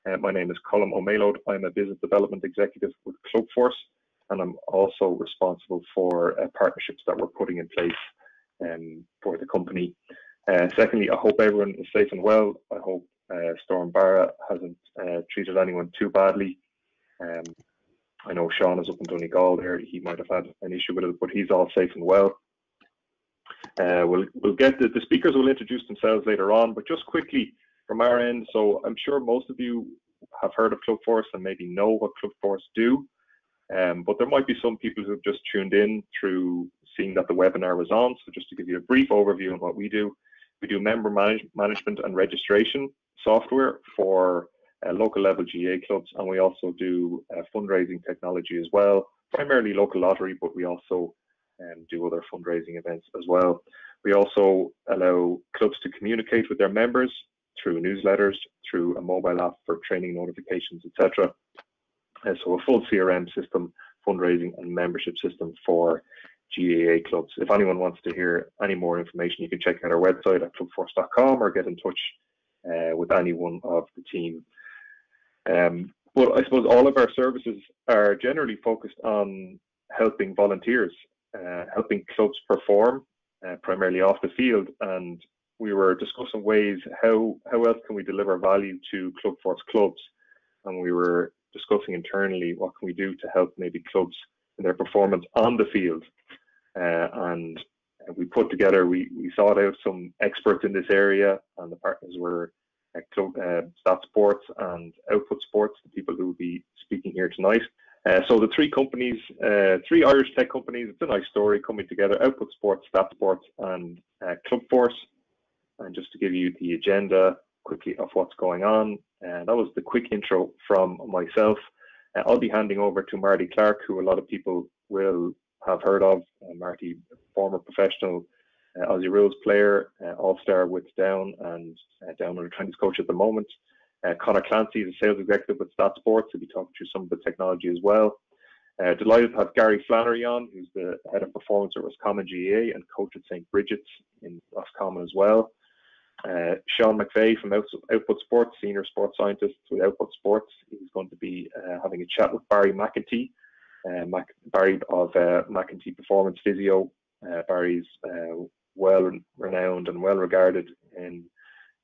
My name is Colm O'Malode. I'm a business development executive with Clubforce, and I'm also responsible for partnerships that we're putting in place for the company. Secondly, I hope everyone is safe and well. I hope Storm Barra hasn't treated anyone too badly. I know Sean is up in Donegal there. He might have had an issue with it, but he's all safe and well. We'll get the speakers will introduce themselves later on, but just quickly from our end. So I'm sure most of you have heard of Clubforce and maybe know what Clubforce do. But there might be some people who've just tuned in through seeing that the webinar was on. So just to give you a brief overview on what we do member management and registration software for local level GAA clubs, and we also do fundraising technology as well, primarily local lottery, but we also do other fundraising events as well. We also allow clubs to communicate with their members through newsletters, through a mobile app for training notifications, etc. So a full CRM system, fundraising and membership system for GAA clubs. If anyone wants to hear any more information, you can check out our website at clubforce.com or get in touch with any one of the team. But I suppose all of our services are generally focused on helping volunteers, helping clubs perform, primarily off the field. And we were discussing ways how else can we deliver value to Clubforce clubs, and we were discussing internally what can we do to help maybe clubs in their performance on the field. And we put together, we sought out some experts in this area, and the partners were Stat Sports and Output Sports, the people who will be speaking here tonight. So the three companies, three Irish tech companies, it's a nice story coming together: Output Sports, Stat Sports, and Clubforce. And just to give you the agenda quickly of what's going on, that was the quick intro from myself. I'll be handing over to Marty Clarke, who a lot of people will have heard of. Marty, former professional Aussie Rules player, all-star with Down and Down under 20s coach at the moment. Conor Clancy is a sales executive with Stat Sports. He'll be talking through some of the technology as well. Delighted to have Gary Flannery on, who's the head of performance at Roscommon GAA and coach at St. Bridget's in Roscommon as well. Sean McVeigh from Output Sports, senior sports scientist with Output Sports. He's going to be having a chat with Barry McEntee. Barry of McEntee Performance Physio. Barry's well renowned and well regarded in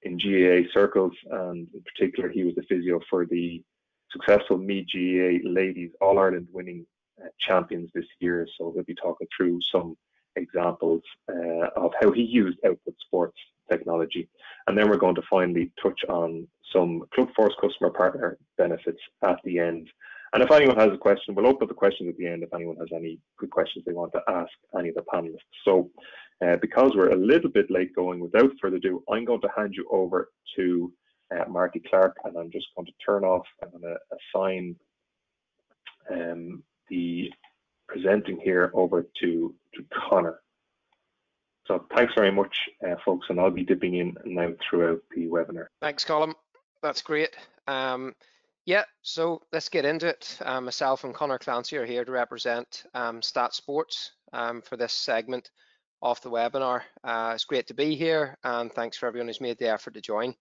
GAA circles, and in particular he was the physio for the successful Meath GAA ladies All-Ireland winning champions this year. So we'll be talking through some examples of how he used Output Sports technology, and then we're going to finally touch on some Clubforce customer partner benefits at the end. And if anyone has a question, we'll open up the questions at the end if anyone has any good questions they want to ask any of the panelists. So because we're a little bit late going, without further ado, I'm going to hand you over to Marty Clarke, and I'm just going to turn off, I'm going to assign the presenting here over to Conor. So thanks very much, folks, and I'll be dipping in now throughout the webinar. Thanks, Colm. That's great. Yeah, so let's get into it. Myself and Conor Clancy are here to represent Stat Sports for this segment of the webinar. It's great to be here, and thanks for everyone who's made the effort to join.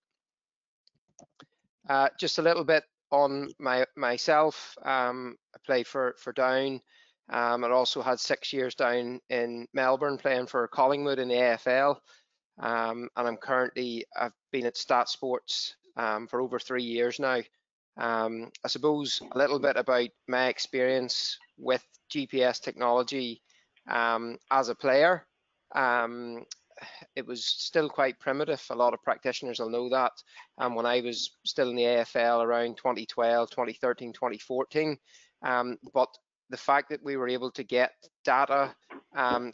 Just a little bit on myself. I play for Down. I also had 6 years down in Melbourne playing for Collingwood in the AFL, and I've been at Stat Sports for over 3 years now. I suppose a little bit about my experience with GPS technology as a player. It was still quite primitive. A lot of practitioners will know that. When I was still in the AFL around 2012, 2013, 2014, but the fact that we were able to get data,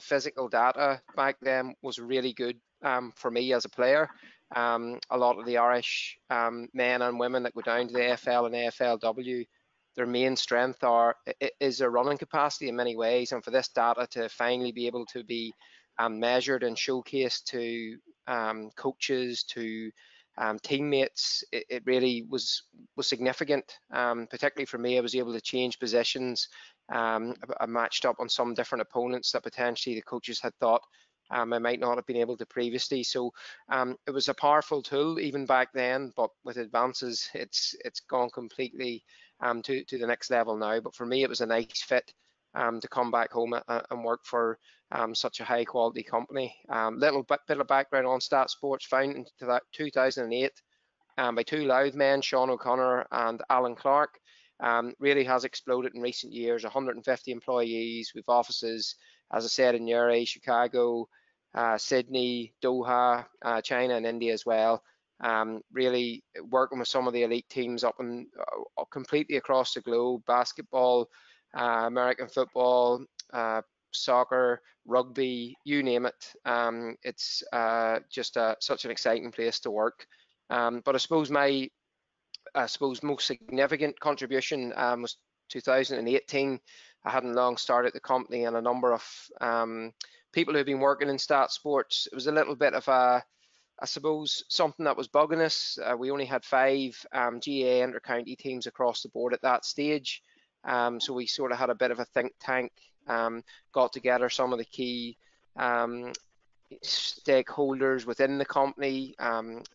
physical data back then was really good for me as a player. A lot of the Irish men and women that go down to the AFL and AFLW, their main strength is their running capacity in many ways, and for this data to finally be able to be measured and showcased to coaches, to teammates, it really was significant. Particularly for me, I was able to change positions. I matched up on some different opponents that potentially the coaches had thought I might not have been able to previously. So it was a powerful tool even back then, but with advances, it's gone completely to the next level now. But for me, it was a nice fit to come back home and work for such a high quality company. Little bit of background on Stat Sports, founded in 2008 by two Louth men, Sean O'Connor and Alan Clarke. Really has exploded in recent years, 150 employees. We've offices, as I said, in Newry, Chicago, Sydney, Doha, China and India as well. Really working with some of the elite teams up and completely across the globe, basketball, American football, soccer, rugby, you name it. It's just such an exciting place to work. But I suppose my most significant contribution was 2018. I hadn't long started the company, and a number of people who have been working in stat sports. It was a little bit of a, I suppose, something that was bugging us. We only had 5 GAA inter-county teams across the board at that stage. So we sort of had a bit of a think tank, got together some of the key stakeholders within the company,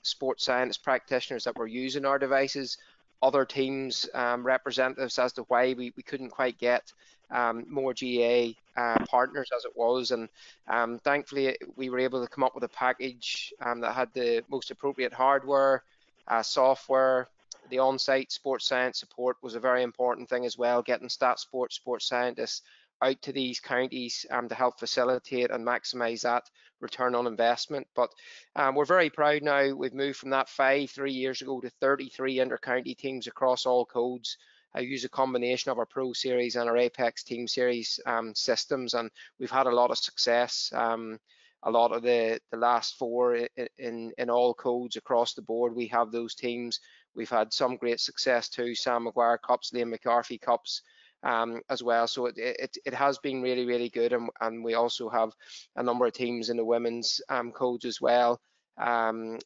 sports science practitioners that were using our devices, other teams representatives as to why we couldn't quite get more GA partners as it was, and thankfully we were able to come up with a package that had the most appropriate hardware, software. The on-site sports science support was a very important thing as well, getting sports scientists out to these counties to help facilitate and maximise that return on investment. But we're very proud now. We've moved from that 5 3 years ago to 33 inter-county teams across all codes. I use a combination of our Pro Series and our Apex Team Series systems, and we've had a lot of success. A lot of the last 4 in all codes across the board, we have those teams. We've had some great success too, Sam Maguire Cups, Liam McCarthy Cups, as well. So it has been really, really good, and we also have a number of teams in the women's codes as well. And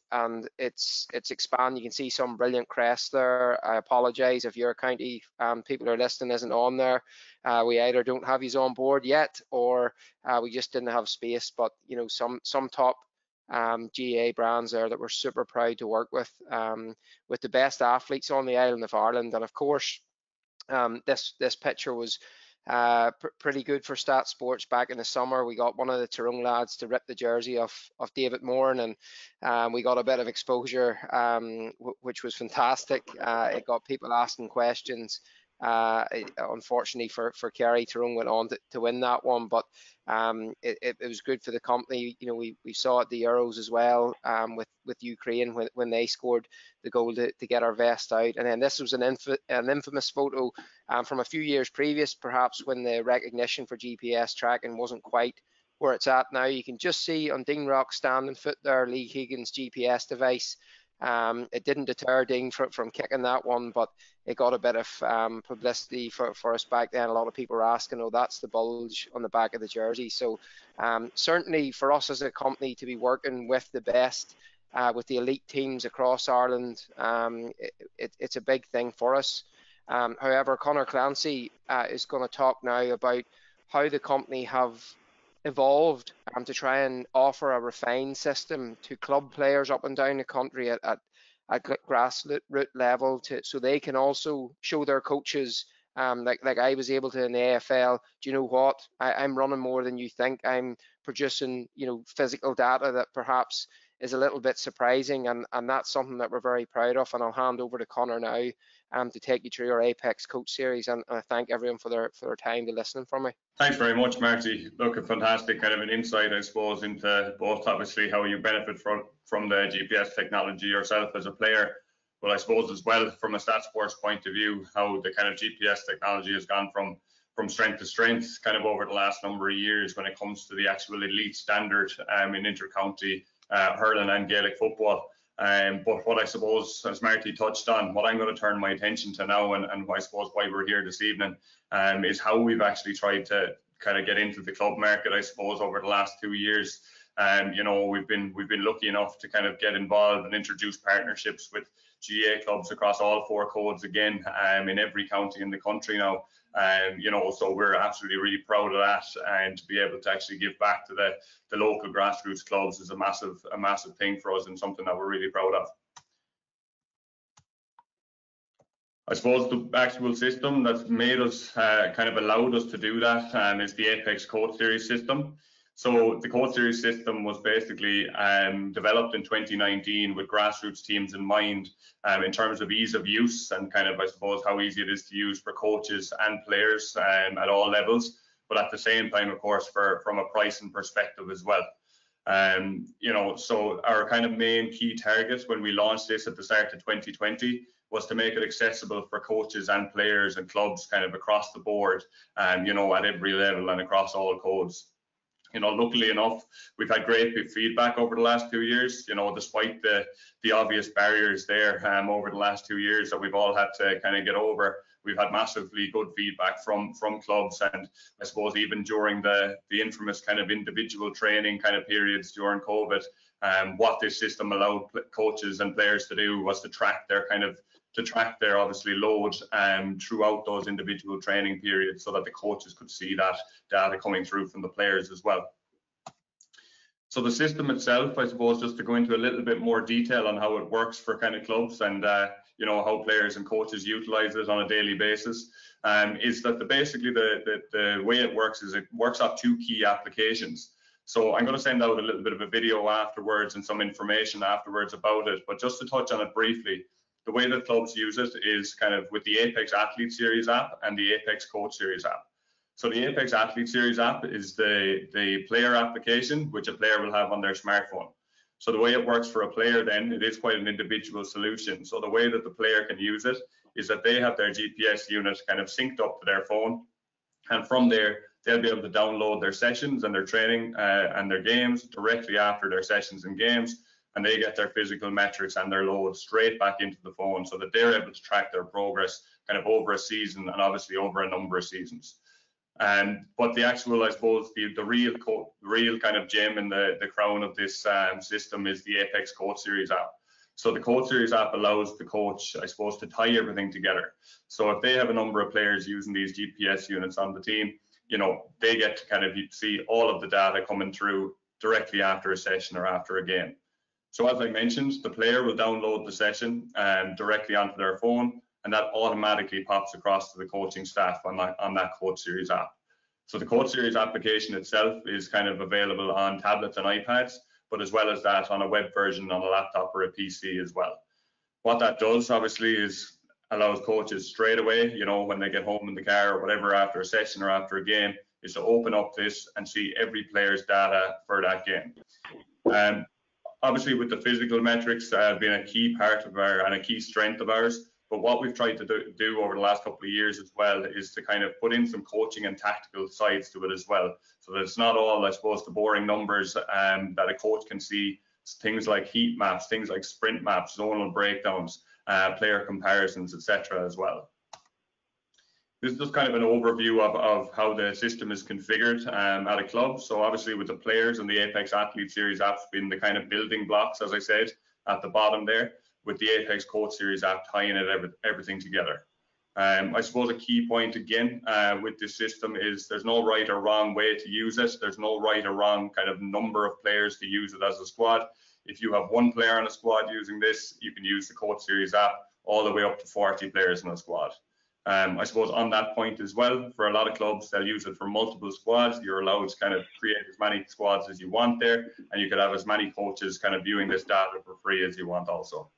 it's expanding. You can see some brilliant crests there. I apologize if your county people are listening isn't on there. We either don't have you on board yet, or we just didn't have space. But you know, some top GA brands there that we're super proud to work with the best athletes on the island of Ireland. And of course, this picture was pretty good for Stat Sports back in the summer. We got one of the Tyrone lads to rip the jersey of David Moran, and we got a bit of exposure, which was fantastic. It got people asking questions. Unfortunately for Kerry, Tyrone went on to win that one, but it was good for the company. You know, we saw at the Euros as well, with Ukraine when they scored the goal to get our vest out. And then this was an infamous photo from a few years previous, perhaps when the recognition for GPS tracking wasn't quite where it's at now. You can just see on Dean Rock's standing foot there, Lee Keegan's GPS device. It didn't deter Dean from kicking that one, but it got a bit of publicity for us back then. A lot of people were asking, oh, that's the bulge on the back of the jersey. So certainly for us as a company to be working with the best, with the elite teams across Ireland, it's a big thing for us. However, Conor Clancy is going to talk now about how the company have evolved to try and offer a refined system to club players up and down the country at grassroots level, so they can also show their coaches, like I was able to in the AFL. Do you know what? I'm running more than you think. I'm producing, you know, physical data that perhaps is a little bit surprising, and that's something that we're very proud of. And I'll hand over to Conor now to take you through our Apex Coach Series, and I thank everyone for their time to listening from me. Thanks very much, Marty. Look, a fantastic kind of an insight, I suppose, into both obviously how you benefit from the GPS technology yourself as a player, but I suppose as well from a Stat Sports point of view, how the kind of GPS technology has gone from strength to strength kind of over the last number of years when it comes to the actual elite standard in inter-county hurling and Gaelic football. But what I suppose, as Marty touched on, what I'm going to turn my attention to now, and I suppose why we're here this evening, is how we've actually tried to kind of get into the club market, I suppose, over the last 2 years. You know, we've been lucky enough to kind of get involved and introduce partnerships with GAA clubs across all 4 codes again, in every county in the country now. You know, so we're absolutely really proud of that, and to be able to actually give back to the local grassroots clubs is a massive thing for us, and something that we're really proud of. I suppose the actual system that's made us, kind of allowed us to do that, is the Apex Coach Series system. So the Coach Series system was basically developed in 2019 with grassroots teams in mind, in terms of ease of use and kind of, I suppose, how easy it is to use for coaches and players at all levels, but at the same time, of course, from a pricing perspective as well. You know, so our kind of main key target when we launched this at the start of 2020 was to make it accessible for coaches and players and clubs kind of across the board, you know, at every level and across all codes. You know, luckily enough, we've had great feedback over the last 2 years, you know, despite the obvious barriers there over the last 2 years that we've all had to kind of get over. We've had massively good feedback from clubs, and I suppose even during the infamous kind of individual training kind of periods during COVID, what this system allowed coaches and players to do was to track their obviously load throughout those individual training periods, so that the coaches could see that data coming through from the players as well. So the system itself, I suppose, just to go into a little bit more detail on how it works for kind of clubs and you know, how players and coaches utilize it on a daily basis, is that basically the way it works is it works off 2 key applications. So I'm going to send out a little bit of a video afterwards and some information afterwards about it, but just to touch on it briefly, the way that clubs use it is kind of with the Apex Athlete Series app and the Apex Coach Series app. So the Apex Athlete Series app is the player application, which a player will have on their smartphone. So the way it works for a player then, it is quite an individual solution. So the way that the player can use it is that they have their GPS unit kind of synced up to their phone, and from there, they'll be able to download their sessions and their training and their games directly after their sessions and games, and they get their physical metrics and their load straight back into the phone, so that they're able to track their progress kind of over a season and obviously over a number of seasons. But the actual, I suppose, the real kind of gem in the crown of this system is the Apex Coach Series app. So the Coach Series app allows the coach, I suppose, to tie everything together. So if they have a number of players using these GPS units on the team, you know, they get to kind of see all of the data coming through directly after a session or after a game. So as I mentioned, the player will download the session directly onto their phone, and that automatically pops across to the coaching staff on that Coach Series app. So the Coach Series application itself is kind of available on tablets and iPads, but as well as that on a web version on a laptop or a PC as well. What that does obviously is allows coaches straight away, you know, when they get home in the car or whatever after a session or after a game, is to open up this and see every player's data for that game. Obviously with the physical metrics being a key part of and a key strength of ours, but what we've tried to do over the last couple of years as well is to kind of put in some coaching and tactical sides to it as well, so that it's not all, I suppose, the boring numbers that a coach can see. Things like heat maps, things like sprint maps, zonal breakdowns, player comparisons, etc. as well. This is just kind of an overview of how the system is configured at a club. So obviously with the players and the Apex Athlete Series apps being the kind of building blocks, as I said, at the bottom there, with the Apex Coach Series app tying everything together. I suppose a key point again with this system is there's no right or wrong way to use it. There's no right or wrong kind of number of players to use it as a squad. If you have 1 player on a squad using this, you can use the Coach Series app all the way up to 40 players in a squad. I suppose on that point as well, for a lot of clubs, they'll use it for multiple squads. You're allowed to kind of create as many squads as you want there, and you could have as many coaches kind of viewing this data for free as you want also.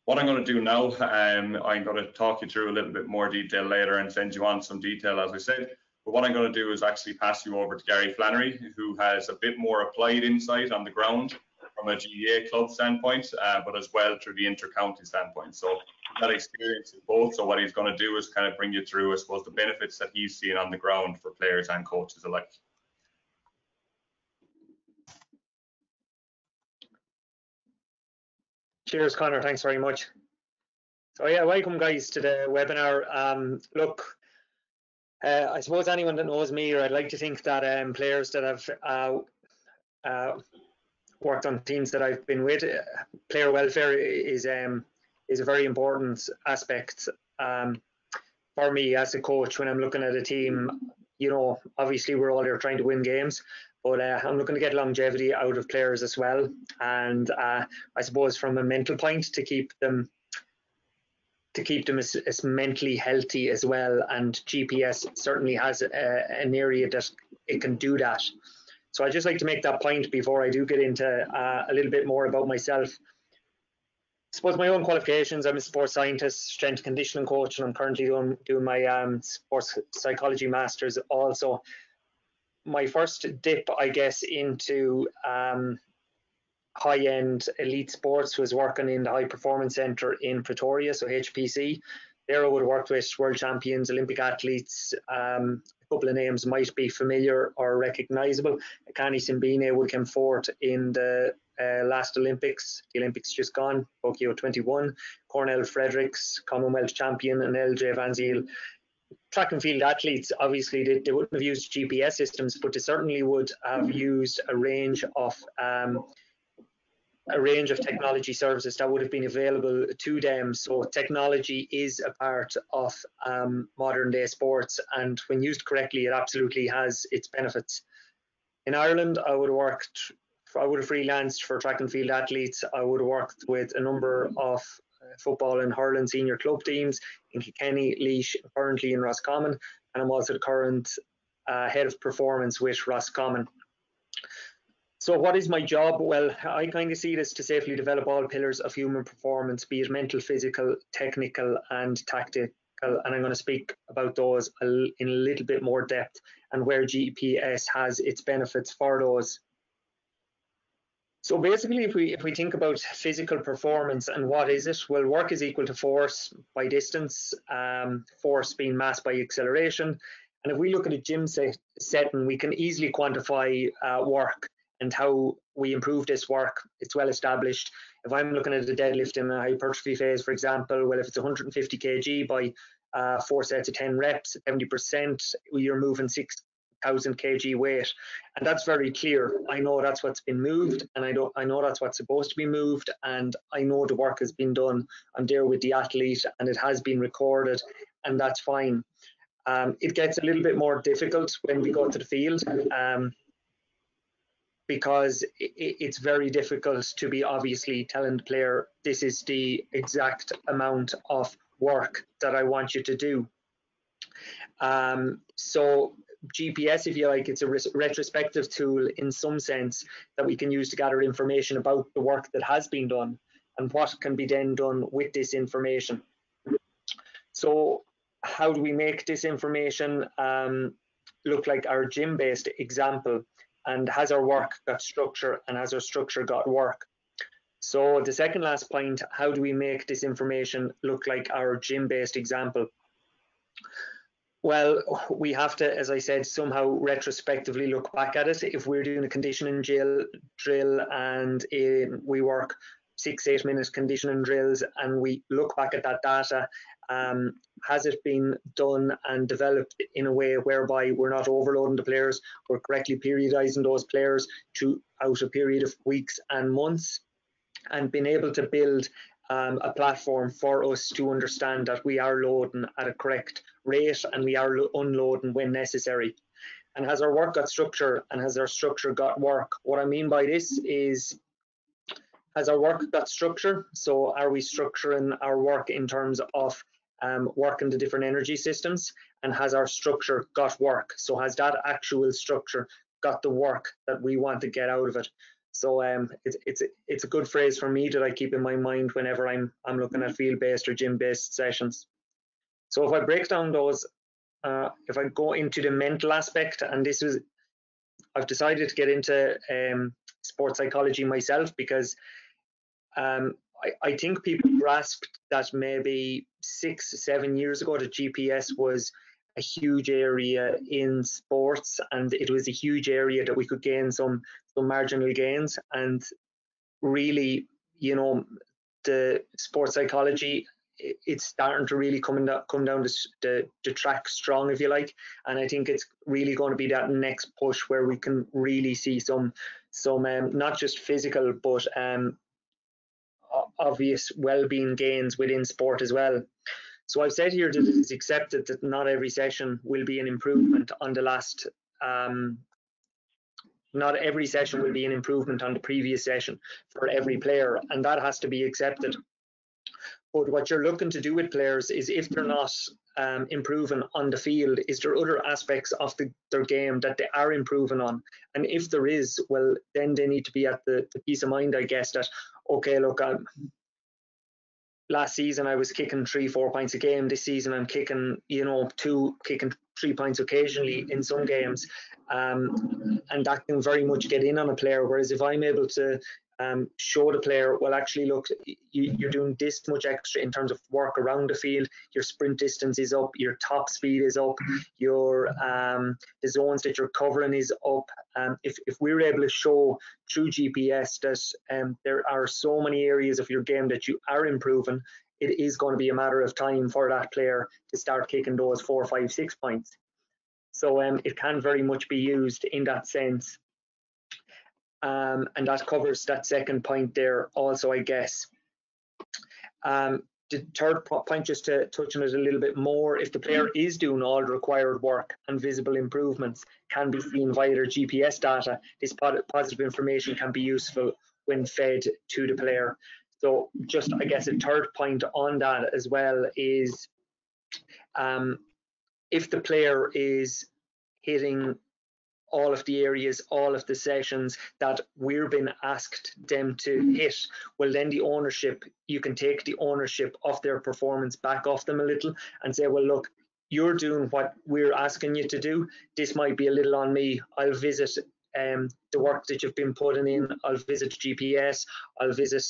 What I'm going to do now, I'm going to talk you through a little bit more detail later and send you on some detail, as I said. But what I'm going to do is actually pass you over to Gary Flannery, who has a bit more applied insight on the ground from a GAA club standpoint, but as well through the inter-county standpoint. So he's got experience in both. So what he's going to do is kind of bring you through, I suppose, the benefits that he's seen on the ground for players and coaches alike. Cheers, Conor. Thanks very much. So yeah, welcome guys to the webinar. Look, I suppose anyone that knows me, or I'd like to think that players that have worked on teams that I've been with, player welfare is a very important aspect for me as a coach when I'm looking at a team. You know, obviously we're all there trying to win games, but I'm looking to get longevity out of players as well. And I suppose from a mental point, to keep them as mentally healthy as well. And GPS certainly has an area that it can do that. So I'd just like to make that point before I do get into a little bit more about myself. I suppose my own qualifications, I'm a sports scientist, strength and conditioning coach, and I'm currently doing my sports psychology masters also. My first dip, I guess, into high-end elite sports was working in the High Performance Centre in Pretoria, so HPC. There I would have worked with world champions, Olympic athletes. A couple of names might be familiar or recognisable. Akani Simbine would come forth in the last Olympics, the Olympics just gone, Tokyo 21. Cornell Fredericks, Commonwealth champion, and LJ Van Zyl. Track and field athletes, obviously, they wouldn't have used GPS systems, but they certainly would have used a range of technology services that would have been available to them. So technology is a part of modern day sports, and when used correctly, it absolutely has its benefits. In Ireland, I would have freelanced for track and field athletes. I would have worked with a number of football and hurling senior club teams in Kilkenny, Laois, currently in Roscommon, and I'm also the current head of performance with Roscommon. So what is my job? Well, I kind of see this to safely develop all pillars of human performance, be it mental, physical, technical, and tactical. And I'm going to speak about those in a little bit more depth and where GPS has its benefits for those. So basically, if we think about physical performance and what is it? Well, work is equal to force by distance, force being mass by acceleration. And if we look at a gym setting, we can easily quantify work and how we improve this work. It's well established. If I'm looking at a deadlift in a hypertrophy phase, for example, well, if it's 150 kg by 4 sets of 10 reps, 70%, you're moving 6,000 kg weight. And that's very clear. I know that's what's been moved, and I know that's what's supposed to be moved, and I know the work has been done. I'm there with the athlete, and it has been recorded, and that's fine. It gets a little bit more difficult when we go to the field, because it's very difficult to be obviously telling the player, this is the exact amount of work that I want you to do. So GPS, if you like, it's a retrospective tool in some sense that we can use to gather information about the work that has been done and what can be then done with this information. So how do we make this information look like our gym-based example? And has our work got structure, and has our structure got work? So the second last point, how do we make this information look like our gym-based example? Well, we have to, as I said, somehow retrospectively look back at it. If we're doing a conditioning drill and we work 6-8 minute conditioning drills and we look back at that data, has it been done and developed in a way whereby we're not overloading the players, we're correctly periodizing those players throughout a period of weeks and months, and being able to build a platform for us to understand that we are loading at a correct rate and we are unloading when necessary. And has our work got structure, and has our structure got work? What I mean by this is, has our work got structure? So are we structuring our work in terms of working the different energy systems? And has our structure got work? So has that actual structure got the work that we want to get out of it? So it's a good phrase for me that I keep in my mind whenever I'm looking at field-based or gym-based sessions. So if I break down those, if I go into the mental aspect, and I've decided to get into sports psychology myself because I think people grasped that maybe 6-7 years ago that GPS was a huge area in sports, and it was a huge area that we could gain some marginal gains. And really, you know, the sports psychology, it's starting to really come down the track strong, if you like. And I think it's really going to be that next push where we can really see some some not just physical but obvious well-being gains within sport as well. So I've said here that it is accepted that not every session will be an improvement on the last, not every session will be an improvement on the previous session for every player, and that has to be accepted. But what you're looking to do with players is, if they're not improving on the field, is there other aspects of their game that they are improving on? And if there is, well, then they need to be at the peace of mind, I guess, that, okay, look, last season I was kicking 3-4 points a game. This season I'm kicking, kicking 3 points occasionally in some games. And that can very much get in on a player. Whereas if I'm able to show the player, well, actually, look, you're doing this much extra in terms of work around the field. Your sprint distance is up, your top speed is up, your the zones that you're covering is up. If we're able to show through GPS that there are so many areas of your game that you are improving, it is going to be a matter of time for that player to start kicking those 4, 5, 6 points. So it can very much be used in that sense. And that covers that second point there also, I guess. The third point, just to touch on it a little bit more, if the player is doing all the required work and visible improvements can be seen via their GPS data, this positive information can be useful when fed to the player. So just, I guess, a third point on that as well is if the player is hitting all of the areas, all of the sessions that we're being asked them to hit, well, then the ownership, you can take the ownership of their performance back off them a little and say, well, look, you're doing what we're asking you to do. This might be a little on me. I'll visit the work that you've been putting in. I'll visit GPS. I'll visit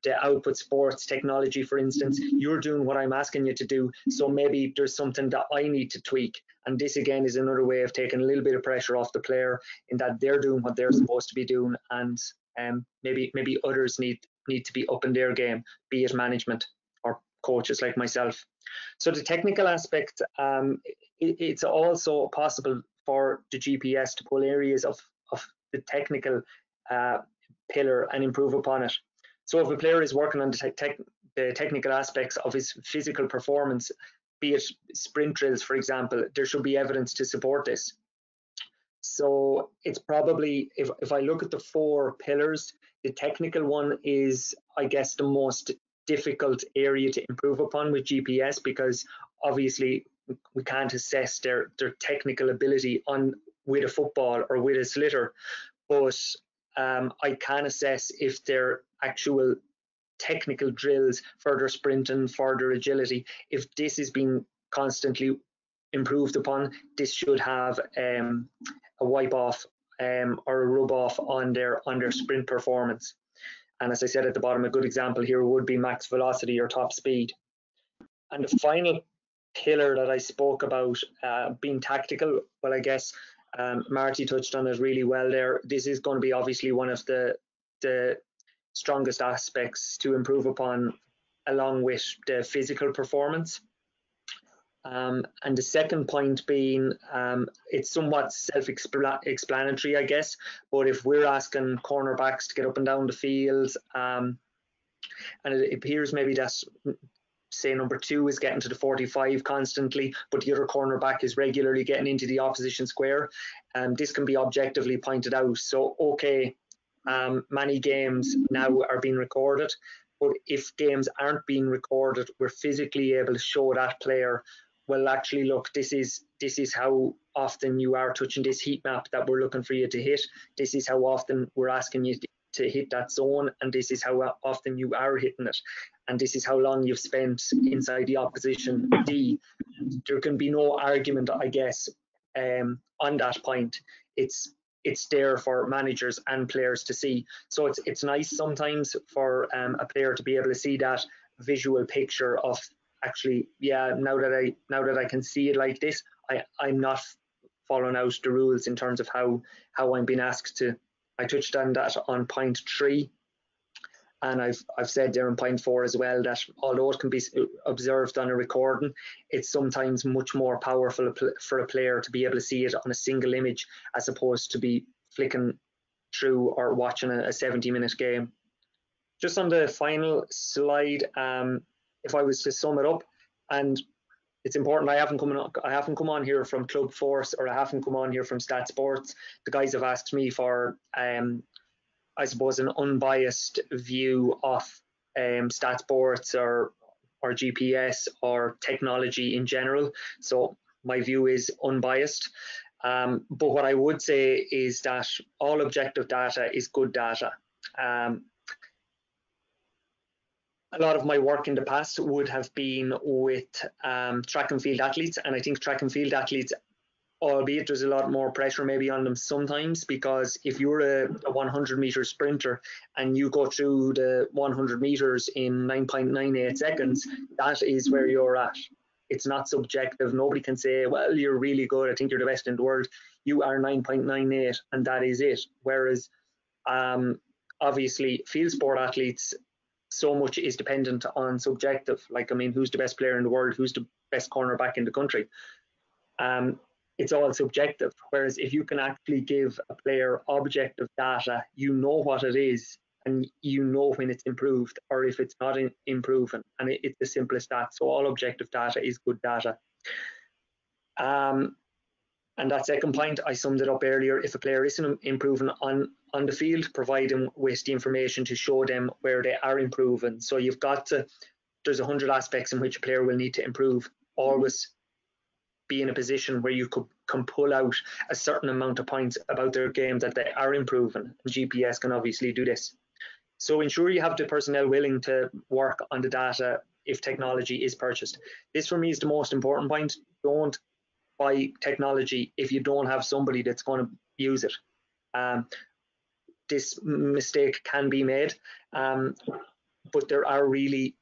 the output sports technology, for instance. You're doing what I'm asking you to do, so maybe there's something that I need to tweak. And this again is another way of taking a little bit of pressure off the player, in that they're doing what they're supposed to be doing, and maybe others need to be up in their game, be it management or coaches like myself. So the technical aspect, it's also possible for the GPS to pull areas of the technical pillar and improve upon it. So if a player is working on the technical aspects of his physical performance, be it sprint drills, for example, there should be evidence to support this. So it's probably, if I look at the 4 pillars, the technical one is, I guess, the most difficult area to improve upon with GPS, because obviously we can't assess their technical ability with a football or with a slitter, but I can assess if their actual technical drills, further sprinting, further agility, if this is being constantly improved upon, this should have a wipe off or a rub off on their sprint performance. And as I said at the bottom, a good example here would be max velocity or top speed. And the final pillar that I spoke about, being tactical, well, I guess Marty touched on it really well there. This is going to be obviously one of the strongest aspects to improve upon, along with the physical performance. And the second point being, it's somewhat self-explanatory, I guess, but if we're asking cornerbacks to get up and down the field, and it appears maybe that, say, number 2 is getting to the 45 constantly, but the other cornerback is regularly getting into the opposition square, this can be objectively pointed out. So, okay, many games now are being recorded, but if games aren't being recorded, we're physically able to show that player, well, actually, look, this is how often you are touching this heat map that we're looking for you to hit. This is how often we're asking you to hit that zone, and this is how often you are hitting it, and this is how long you've spent inside the opposition D. There can be no argument, I guess, on that point. It's there for managers and players to see. So it's nice sometimes for a player to be able to see that visual picture of, actually, yeah, now that I can see it like this, I'm not following out the rules in terms of how I'm being asked to. I touched on that on point 3, and I've said there in point 4 as well, that although it can be observed on a recording, it's sometimes much more powerful for a player to be able to see it on a single image, as opposed to be flicking through or watching a 70-minute game. Just on the final slide, if I was to sum it up, and it's important, I haven't come on here from Club Force, or I haven't come on here from Stat Sports. The guys have asked me for, I suppose, an unbiased view of Stat Sports or GPS or technology in general. So my view is unbiased. But what I would say is that all objective data is good data. A lot of my work in the past would have been with track and field athletes, and I think track and field athletes, albeit there's a lot more pressure maybe on them sometimes, because if you're a 100 meter sprinter and you go through the 100 meters in 9.98 seconds, that is where you're at. It's not subjective. Nobody can say, well, you're really good, I think you're the best in the world. You are 9.98 and that is it. Whereas obviously field sport athletes, so much is dependent on subjective. Like, I mean, who's the best player in the world? Who's the best cornerback in the country? It's all subjective. Whereas if you can actually give a player objective data, you know what it is, and you know when it's improved or if it's not improving. And it's the simplest that. So all objective data is good data. And that second point, I summed it up earlier. If a player isn't improving on the field, provide them with the information to show them where they are improving. So you've got to, there's 100 aspects in which a player will need to improve. Always be in a position where you can pull out a certain amount of points about their game that they are improving. And GPS can obviously do this. So ensure you have the personnel willing to work on the data if technology is purchased. This for me is the most important point. Don't buy technology if you don't have somebody that's going to use it. This mistake can be made, but there are really,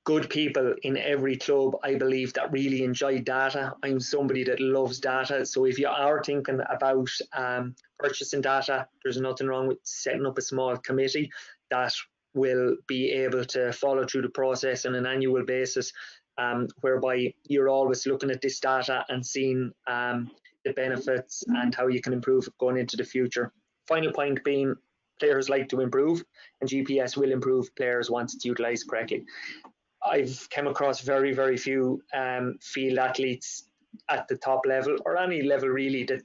good people in every club, I believe, that really enjoy data. I'm somebody that loves data. So if you are thinking about purchasing data, there's nothing wrong with setting up a small committee that will be able to follow through the process on an annual basis, whereby you're always looking at this data and seeing the benefits and how you can improve it going into the future. Final point being, players like to improve, and GPS will improve players once it's utilised correctly. I've come across very, very few field athletes at the top level, or any level really, that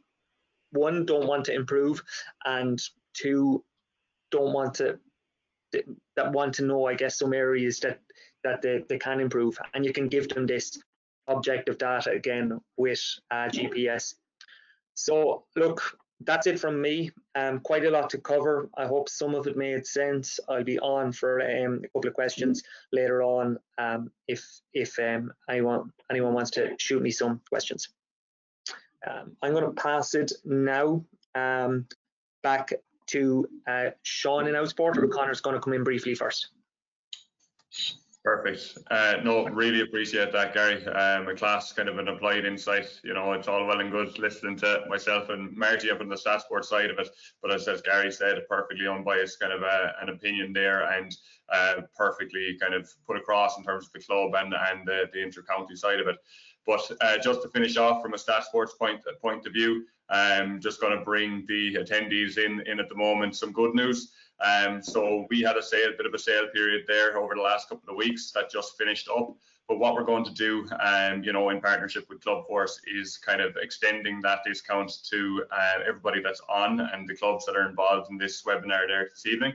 one, don't want to improve, and two, don't want to, that want to know, I guess, some areas that they can improve. And you can give them this objective data again with GPS. So look, that's it from me. Quite a lot to cover. I hope some of it made sense. I'll be on for a couple of questions later on if anyone wants to shoot me some questions. I'm going to pass it now back to Sean in Outsport, or Connor's going to come in briefly first. Perfect. No, really appreciate that, Gary. A class kind of an applied insight. You know, it's all well and good listening to myself and Marty up on the stat sport side of it, but as Gary said, a perfectly unbiased kind of an opinion there, and perfectly kind of put across in terms of the club and the inter-county side of it. But just to finish off from a stat sports point of view, just going to bring the attendees in at the moment some good news. So we had a bit of a sale period there over the last couple of weeks that just finished up. But what we're going to do, in partnership with Club Force, is kind of extending that discount to everybody that's on and the clubs that are involved in this webinar there this evening.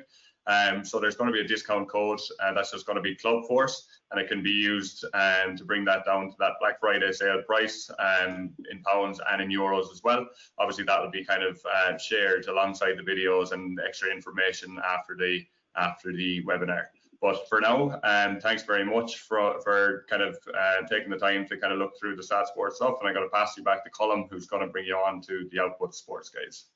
So there's going to be a discount code, and that's just going to be Club Force, and it can be used to bring that down to that Black Friday sale price in pounds and in euros as well. Obviously, that will be kind of shared alongside the videos and extra information after the webinar. But for now, thanks very much for kind of taking the time to kind of look through the stat sports stuff, and I'm going to pass you back to Colm, who's going to bring you on to the Output Sports guys.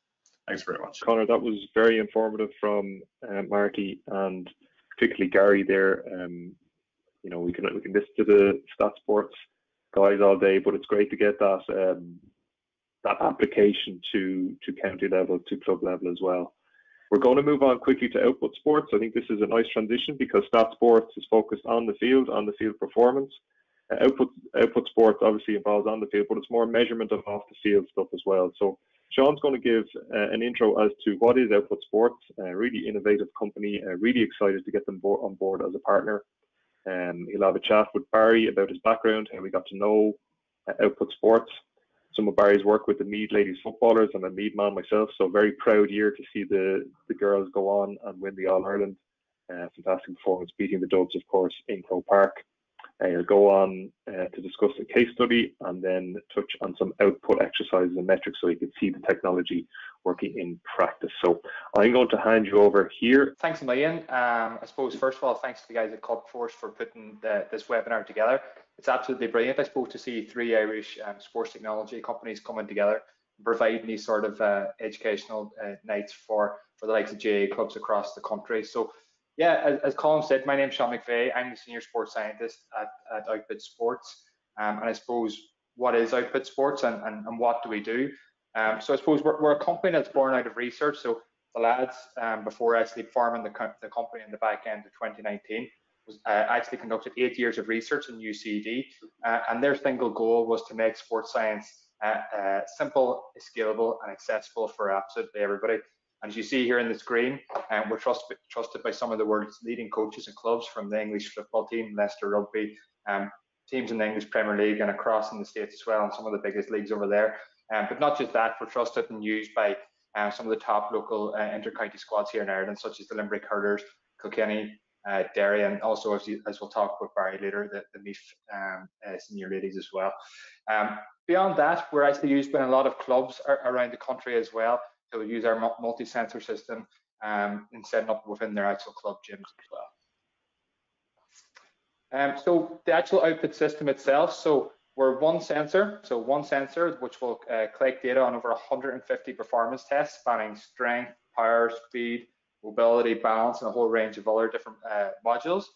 Thanks very much. Connor, that was very informative from Marty and particularly Gary there. We can listen to the stat sports guys all day, but it's great to get that application to county level, to club level as well. We're going to move on quickly to Output Sports. I think this is a nice transition because stat sports is focused on the field performance. Output Sports obviously involves on the field, but it's more measurement of off the field stuff as well. So Sean's going to give an intro as to what is Output Sports, a really innovative company, really excited to get them on board as a partner. He'll have a chat with Barry about his background, how we got to know Output Sports, some of Barry's work with the Meath ladies footballers. I'm a Meath man myself, so very proud year to see the girls go on and win the All-Ireland. Fantastic performance, beating the Dubs, of course, in Croke Park. He'll go on to discuss a case study and then touch on some output exercises and metrics so you can see the technology working in practice. So I'm going to hand you over here. Thanks a million. I suppose, first of all, thanks to the guys at ClubForce for putting this webinar together. It's absolutely brilliant, I suppose, to see 3 Irish sports technology companies coming together and providing these sort of educational nights for the likes of GAA clubs across the country. So yeah, as Colin said, my name's Sean McVeigh. I'm the Senior Sports Scientist at Output Sports. And I suppose, what is Output Sports and what do we do? So I suppose we're a company that's born out of research. So the lads, before actually forming the company in the back end of 2019, was actually conducted 8 years of research in UCD. And their single goal was to make sports science simple, scalable, and accessible for absolutely everybody. And as you see here in the screen, we're trusted by some of the world's leading coaches and clubs, from the English football team, Leicester Rugby, teams in the English Premier League and across in the States as well, and some of the biggest leagues over there. But not just that, we're trusted and used by some of the top local inter-county squads here in Ireland, such as the Limerick Hurlers, Kilkenny, Derry, and also, as we'll talk about Barry later, the Meath senior ladies as well. Beyond that, we're actually used by a lot of clubs around the country as well. So we use our multi-sensor system in setting up within their actual club gyms as well. So the actual output system itself, so we're one sensor which will collect data on over 150 performance tests spanning strength, power, speed, mobility, balance, and a whole range of other different modules.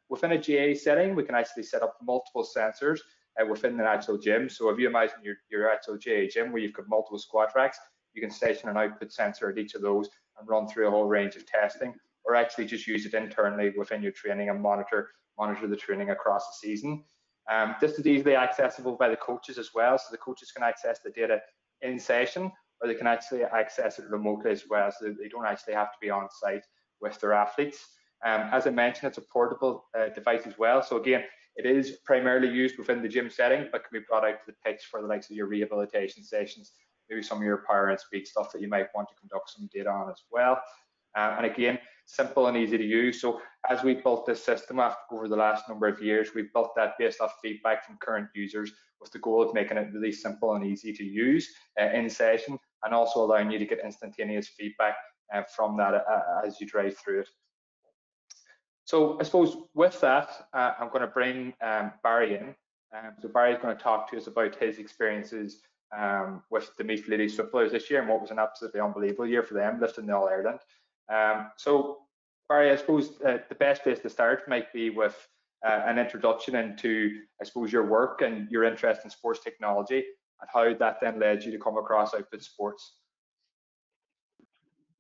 Within a GAA setting, we can actually set up multiple sensors within an actual gym. So if you imagine your actual GAA gym where you've got multiple squat racks, you can station an output sensor at each of those and run through a whole range of testing, or actually just use it internally within your training and monitor the training across the season. This is easily accessible by the coaches as well, so the coaches can access the data in session, or they can actually access it remotely as well, so they don't actually have to be on site with their athletes. As I mentioned, it's a portable device as well, so again, it is primarily used within the gym setting, but can be brought out to the pitch for the likes of your rehabilitation sessions, maybe some of your power and speed stuff that you might want to conduct some data on as well. And again, simple and easy to use. So as we built this system over the last number of years, we've built that based off feedback from current users with the goal of making it really simple and easy to use in session, and also allowing you to get instantaneous feedback from that as you drive through it. So I suppose with that, I'm going to bring Barry in. So Barry is going to talk to us about his experiences with the Meath ladies footballers this year, and what was an absolutely unbelievable year for them, lifting the All-Ireland. So Barry, I suppose the best place to start might be with an introduction into, I suppose, your work and your interest in sports technology, and how that then led you to come across Output Sports.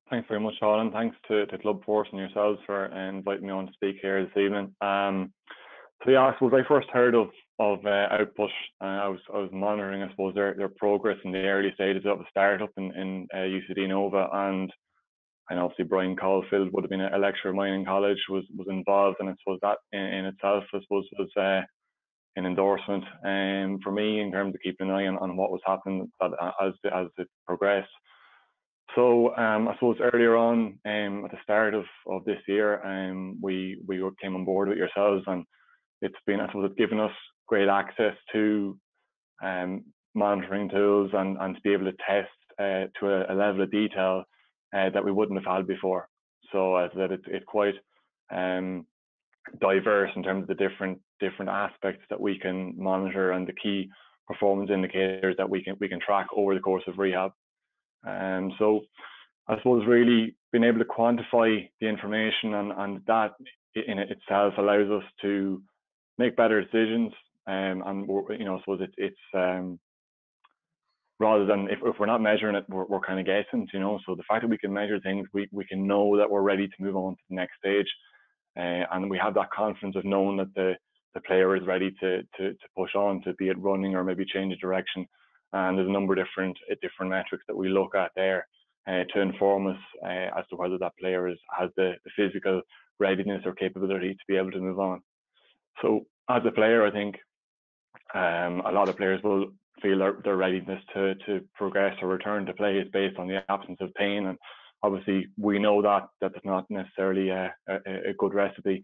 Thanks very much, Sean, and thanks to ClubForce and yourselves for inviting me on to speak here this evening. So yeah, I suppose I first heard of Output. I was monitoring, I suppose, their progress in the early stages of a startup in UCD Nova, and obviously Brian Caulfield would have been a lecturer of mine in college, was involved, and I suppose that in itself, I suppose, was an endorsement for me in terms of keeping an eye on what was happening as it progressed. So I suppose earlier on, at the start of this year, we came on board with yourselves, and it's given us great access to monitoring tools and to be able to test to a level of detail that we wouldn't have had before. So as that it's quite diverse in terms of the different aspects that we can monitor and the key performance indicators that we can track over the course of rehab. So I suppose really being able to quantify the information and that in itself allows us to make better decisions. And I suppose it's rather than if we're not measuring it, we're kind of guessing, So the fact that we can measure things, we can know that we're ready to move on to the next stage, and we have that confidence of knowing that the player is ready to push on, to be it running or maybe change of direction, And there's a number of different metrics that we look at there to inform us as to whether that player has the physical readiness or capability to be able to move on. So as a player, I think a lot of players will feel their readiness to progress or return to play is based on the absence of pain, and obviously we know that that's not necessarily a good recipe.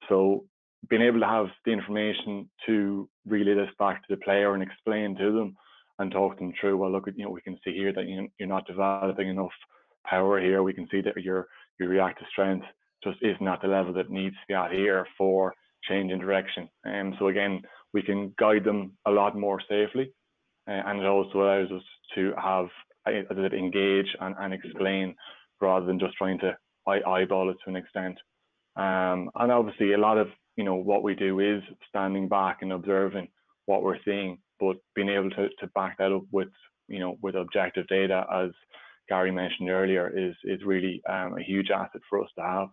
So being able to have the information to relay this back to the player and explain to them and talk them through, well, look, we can see here that you're not developing enough power here. We can see that your reactive strength just isn't at the level that it needs to be at here for change in direction. So again, we can guide them a lot more safely, and it also allows us to have engage and explain rather than just trying to eyeball it to an extent. And obviously, a lot of what we do is standing back and observing what we're seeing, but being able to back that up with objective data, as Gary mentioned earlier, is really a huge asset for us to have.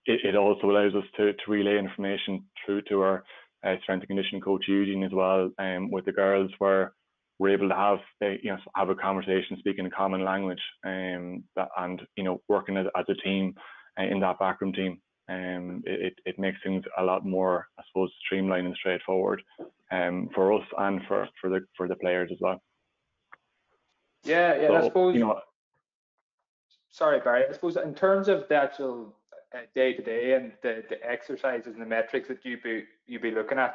It also allows us to relay information through to our strength and conditioning coach Eugene as well, with the girls, where we're able to have a conversation, speaking a common language, and working as a team in that backroom team. It makes things a lot more, I suppose, streamlined and straightforward for us and for the players as well. Yeah. So, I suppose. Sorry, Barry. I suppose in terms of the actual day-to-day and the exercises and the metrics that you be looking at,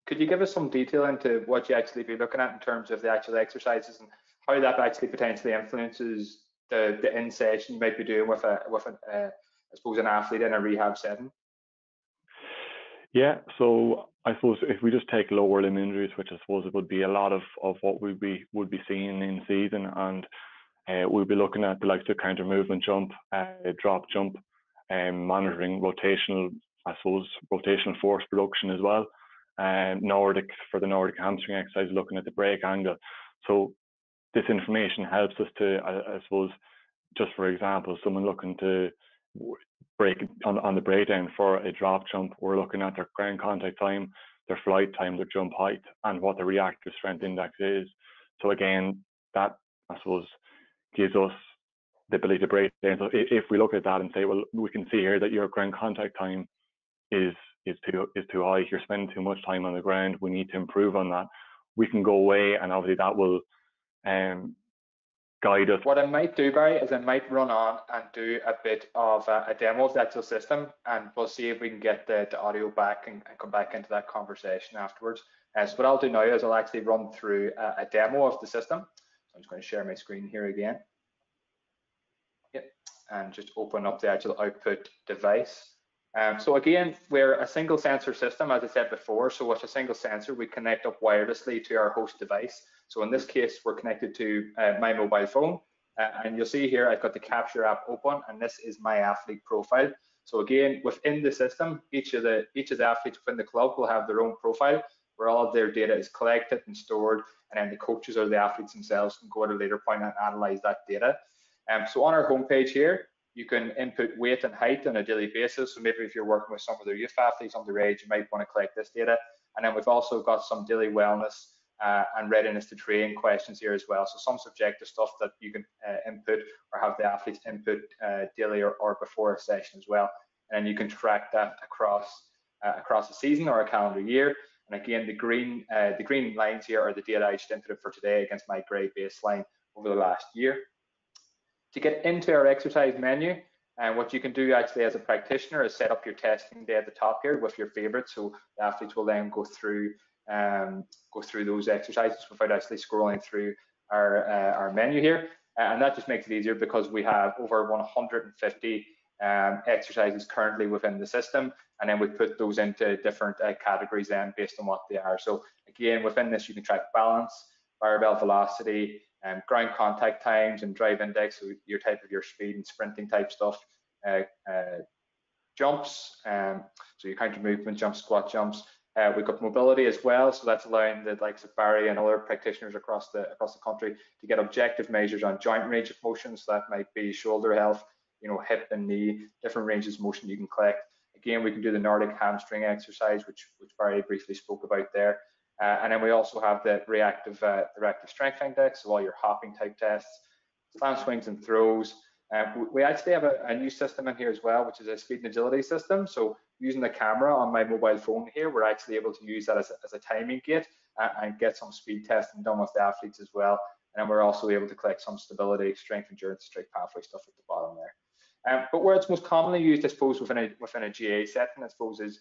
could you give us some detail into what you actually be looking at in terms of the actual exercises and how that actually potentially influences the in session you might be doing with I suppose an athlete in a rehab setting? Yeah, so I suppose if we just take lower limb injuries, which I suppose it would be a lot of what would be seeing in season, and we'll be looking at the likes of counter movement jump, drop jump, monitoring rotational force production as well. Nordic hamstring exercise, looking at the break angle. So this information helps us to, I suppose, just for example, someone looking to break on the breakdown for a drop jump, we're looking at their ground contact time, their flight time, their jump height, and what the reactive strength index is. So again, that, I suppose, gives us the ability to break down. So if we look at that and say, well, we can see here that your ground contact time is too high, you're spending too much time on the ground, we need to improve on that. We can go away, and obviously that will guide us. What I might do, Barry, is I might run on and do a bit of a demo of the actual system, and we'll see if we can get the audio back and come back into that conversation afterwards. So what I'll do now is I'll actually run through a demo of the system. So I'm just going to share my screen here again. Yep, and just open up the actual output device. So again, we're a single sensor system, as I said before. So with a single sensor, we connect up wirelessly to our host device. So in this case, we're connected to my mobile phone. And you'll see here, I've got the Capture app open, and this is my athlete profile. So again, within the system, each of the athletes within the club will have their own profile, where all of their data is collected and stored, and then the coaches or the athletes themselves can go at a later point and analyze that data. So on our homepage here, you can input weight and height on a daily basis. So maybe if you're working with some of the youth athletes underage, you might want to collect this data. And then we've also got some daily wellness and readiness to train questions here as well. So some subjective stuff that you can input or have the athletes input daily or before a session as well. And then you can track that across a season or a calendar year. And again, the green lines here are the data I just inputted for today against my grey baseline over the last year. To get into our exercise menu, and what you can do actually as a practitioner is set up your testing day at the top here with your favorites. So the athletes will then go through those exercises without actually scrolling through our menu here. And that just makes it easier because we have over 150 exercises currently within the system, and then we put those into different categories then based on what they are. So again, within this you can track balance, barbell velocity, ground contact times, and drive index, so your speed and sprinting type stuff, jumps, so your counter movement jumps, squat jumps. We've got mobility as well, so that's allowing the likes of Barry and other practitioners across the country to get objective measures on joint range of motion. So that might be shoulder health, hip and knee, different ranges of motion you can collect. Again, we can do the Nordic hamstring exercise, which Barry briefly spoke about there. And then we also have the reactive strength index, so all your hopping type tests, slam swings and throws. We actually have a new system in here as well, which is a speed and agility system. So using the camera on my mobile phone here, we're actually able to use that as a timing gate and get some speed testing done with the athletes as well. And then we're also able to collect some stability, strength, endurance, straight pathway stuff at the bottom there. But where it's most commonly used, I suppose, within a GAA setting, I suppose, is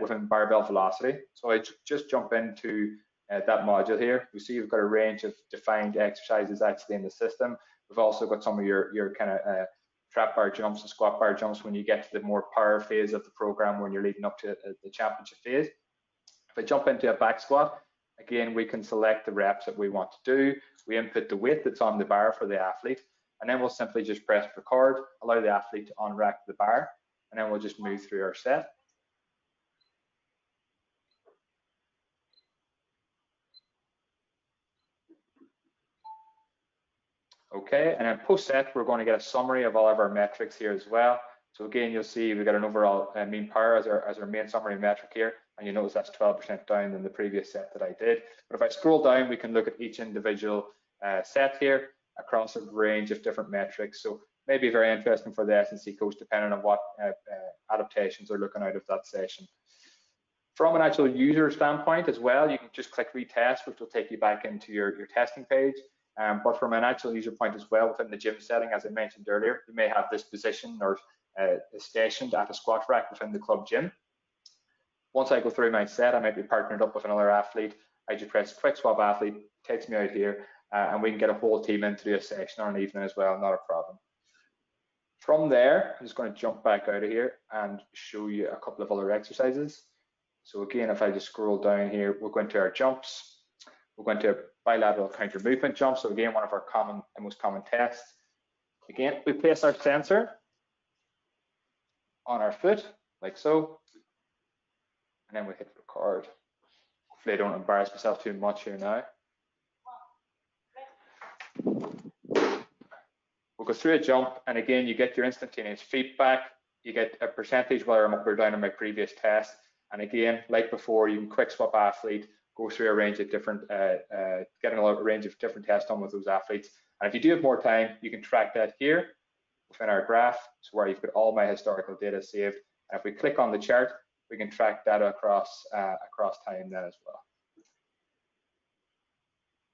within barbell velocity. So I just jump into that module here. You see you've got a range of defined exercises actually in the system. We've also got some of your kind of trap bar jumps and squat bar jumps when you get to the more power phase of the program when you're leading up to the championship phase. If I jump into a back squat, again, we can select the reps that we want to do. We input the weight that's on the bar for the athlete, and then we'll simply just press record, allow the athlete to unrack the bar, and then we'll just move through our set. Okay, and then post-set, we're going to get a summary of all of our metrics here as well. So again, you'll see we've got an overall mean power as our main summary metric here, and you notice that's 12% down than the previous set that I did. But if I scroll down, we can look at each individual set here across a range of different metrics. So maybe very interesting for the S&C coach, depending on what adaptations are looking out of that session. From an actual user standpoint as well, you can just click retest, which will take you back into your testing page. But from an actual user point as well, within the gym setting, as I mentioned earlier, you may have this position or stationed at a squat rack within the club gym. Once I go through my set, I might be partnered up with another athlete. I just press quick swap athlete, takes me out here, and we can get a whole team in to do a session or an evening as well, not a problem. From there, I'm just going to jump back out of here and show you a couple of other exercises. So again, if I just scroll down here, we're going to our jumps. We're going to bilateral counter movement jump. So again, one of our most common tests. Again, we place our sensor on our foot, like so, and then we hit record. Hopefully I don't embarrass myself too much here now. We'll go through a jump, and again, you get your instantaneous feedback. You get a percentage whether I'm up or down on my previous test. And again, like before, you can quick swap athlete, go through a range of different, getting a range of different tests done with those athletes. And if you do have more time, you can track that here within our graph, so where you've got all my historical data saved. And if we click on the chart, we can track data across time then as well.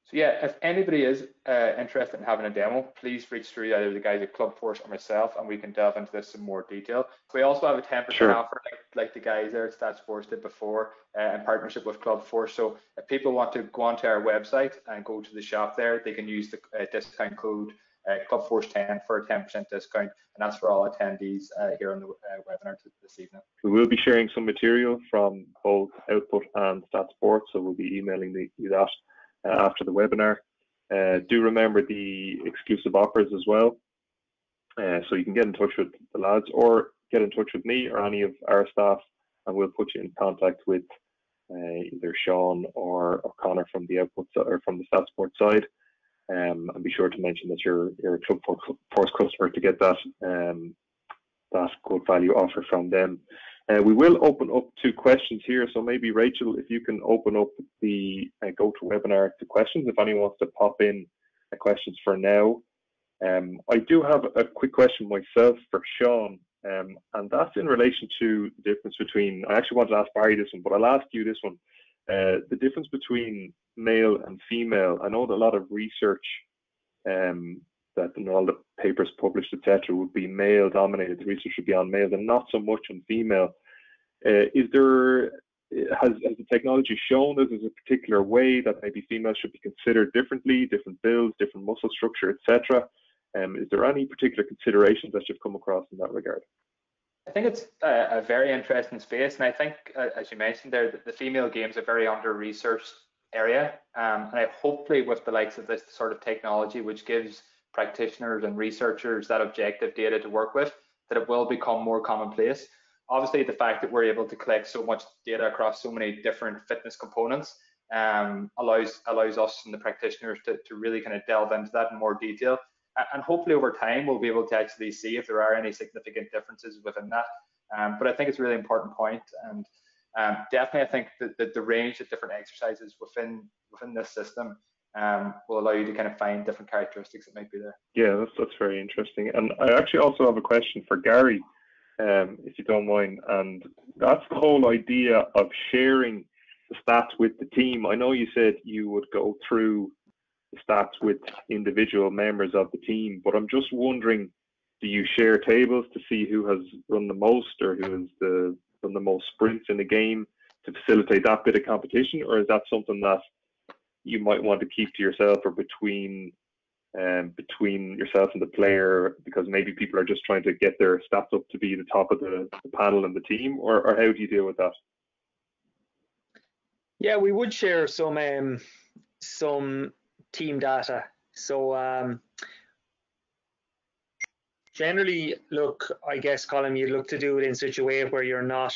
So yeah, if anybody is interested in having a demo, please reach through either the guys at Club Force or myself, and we can delve into this in more detail. We also have a 10% offer, like the guys there at Stats Sports did before, in partnership with Club Force. So if people want to go onto our website and go to the shop there, they can use the discount code Club Force 10 for a 10% discount, and that's for all attendees here on the webinar this evening. We will be sharing some material from both Output and Stats Sports, so we'll be emailing you that after the webinar. Do remember the exclusive offers as well, so you can get in touch with the lads or get in touch with me or any of our staff, and we'll put you in contact with either Sean or Connor from the Output or from the Stats Sports side, and be sure to mention that you're a Club Force customer to get that that good value offer from them. We will open up to questions here, so maybe Rachel, if you can open up the GoToWebinar to questions, if anyone wants to pop in questions for now. I do have a quick question myself for Sean, and that's in relation to the difference between, I actually wanted to ask Barry this one, but I'll ask you this one, the difference between male and female. I know that a lot of research that in all the papers published, etc., would be male dominated. The research should be on males and not so much on female. Has the technology shown that there's a particular way that maybe females should be considered differently, different builds, different muscle structure, etc.? Is there any particular considerations that you've come across in that regard? I think it's a very interesting space, and I think, as you mentioned there, that the female game is a very under-researched area, and I hopefully with the likes of this sort of technology, which gives practitioners and researchers that objective data to work with, that it will become more commonplace. Obviously, the fact that we're able to collect so much data across so many different fitness components allows us and the practitioners to really kind of delve into that in more detail. And hopefully over time, we'll be able to actually see if there are any significant differences within that. But I think it's a really important point. And Definitely, I think that the range of different exercises within this system will allow you to kind of find different characteristics that might be there. Yeah, that's very interesting. And I actually also have a question for Gary, if you don't mind, and that's the whole idea of sharing the stats with the team. I know you said you would go through the stats with individual members of the team, but I'm just wondering, do you share tables to see who has run the most or who has done the most sprints in the game to facilitate that bit of competition, or is that something that you might want to keep to yourself or between yourself and the player, because maybe people are just trying to get their stats up to be the top of the panel and the team, or how do you deal with that? Yeah, we would share some team data. So generally, look, I guess, Colin, you look to do it in such a way where you're not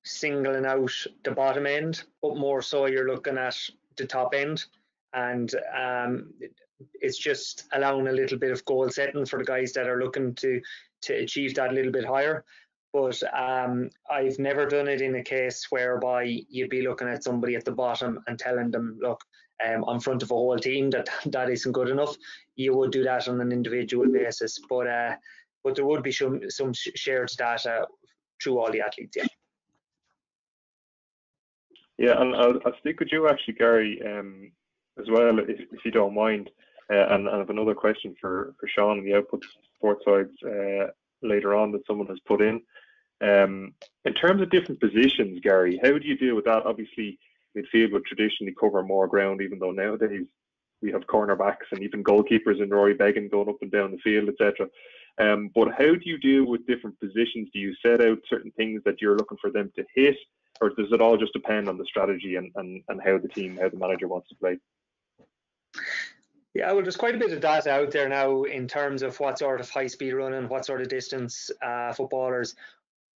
singling out the bottom end, but more so you're looking at the top end, and it's just allowing a little bit of goal setting for the guys that are looking to achieve that a little bit higher. But I've never done it in a case whereby you'd be looking at somebody at the bottom and telling them, look, in front of a whole team that isn't good enough. You would do that on an individual basis, but there would be some shared data through all the athletes. Yeah. Yeah, and I'll stick with you actually, Gary, as well, if you don't mind. And I have another question for Sean on the output support sides later on that someone has put in. In terms of different positions, Gary, how do you deal with that? Obviously, midfield would traditionally cover more ground, even though nowadays we have cornerbacks and even goalkeepers in Rory Began going up and down the field, etc. But how do you deal with different positions? Do you set out certain things that you're looking for them to hit, or does it all just depend on the strategy and how the manager wants to play? Yeah, well, there's quite a bit of data out there now in terms of what sort of high-speed running, what sort of distance footballers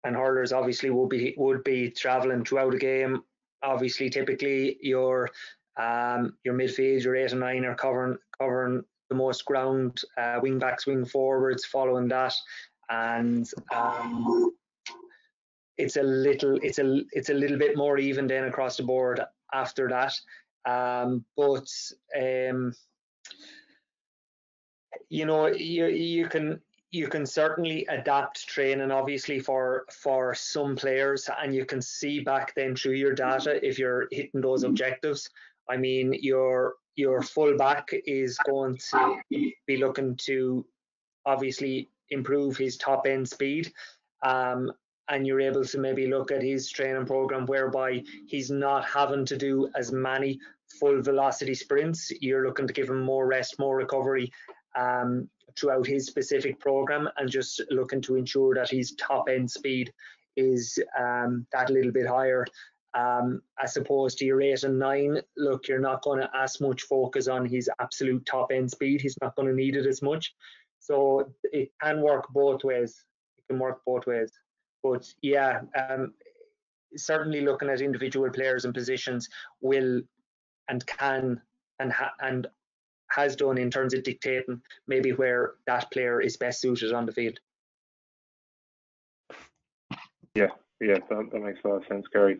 and hurlers obviously would be travelling throughout a game. Obviously, typically your midfield, your 8 and 9 are covering the most ground. Wing backs, wing forwards, following that, and it's a little bit more even then across the board after that. But you know, you can certainly adapt training obviously for some players, and you can see back then through your data if you're hitting those objectives. I mean, your full back is going to be looking to obviously improve his top end speed, and you're able to maybe look at his training program whereby he's not having to do as many full velocity sprints. You're looking to give him more rest, more recovery throughout his specific program, and just looking to ensure that his top end speed is that little bit higher. As opposed to your 8 and 9, look, you're not going to as much focus on his absolute top end speed. He's not going to need it as much. So it can work both ways. It can work both ways. But yeah, certainly looking at individual players and positions will and can and has done in terms of dictating maybe where that player is best suited on the field. Yeah, that makes a lot of sense, Gary.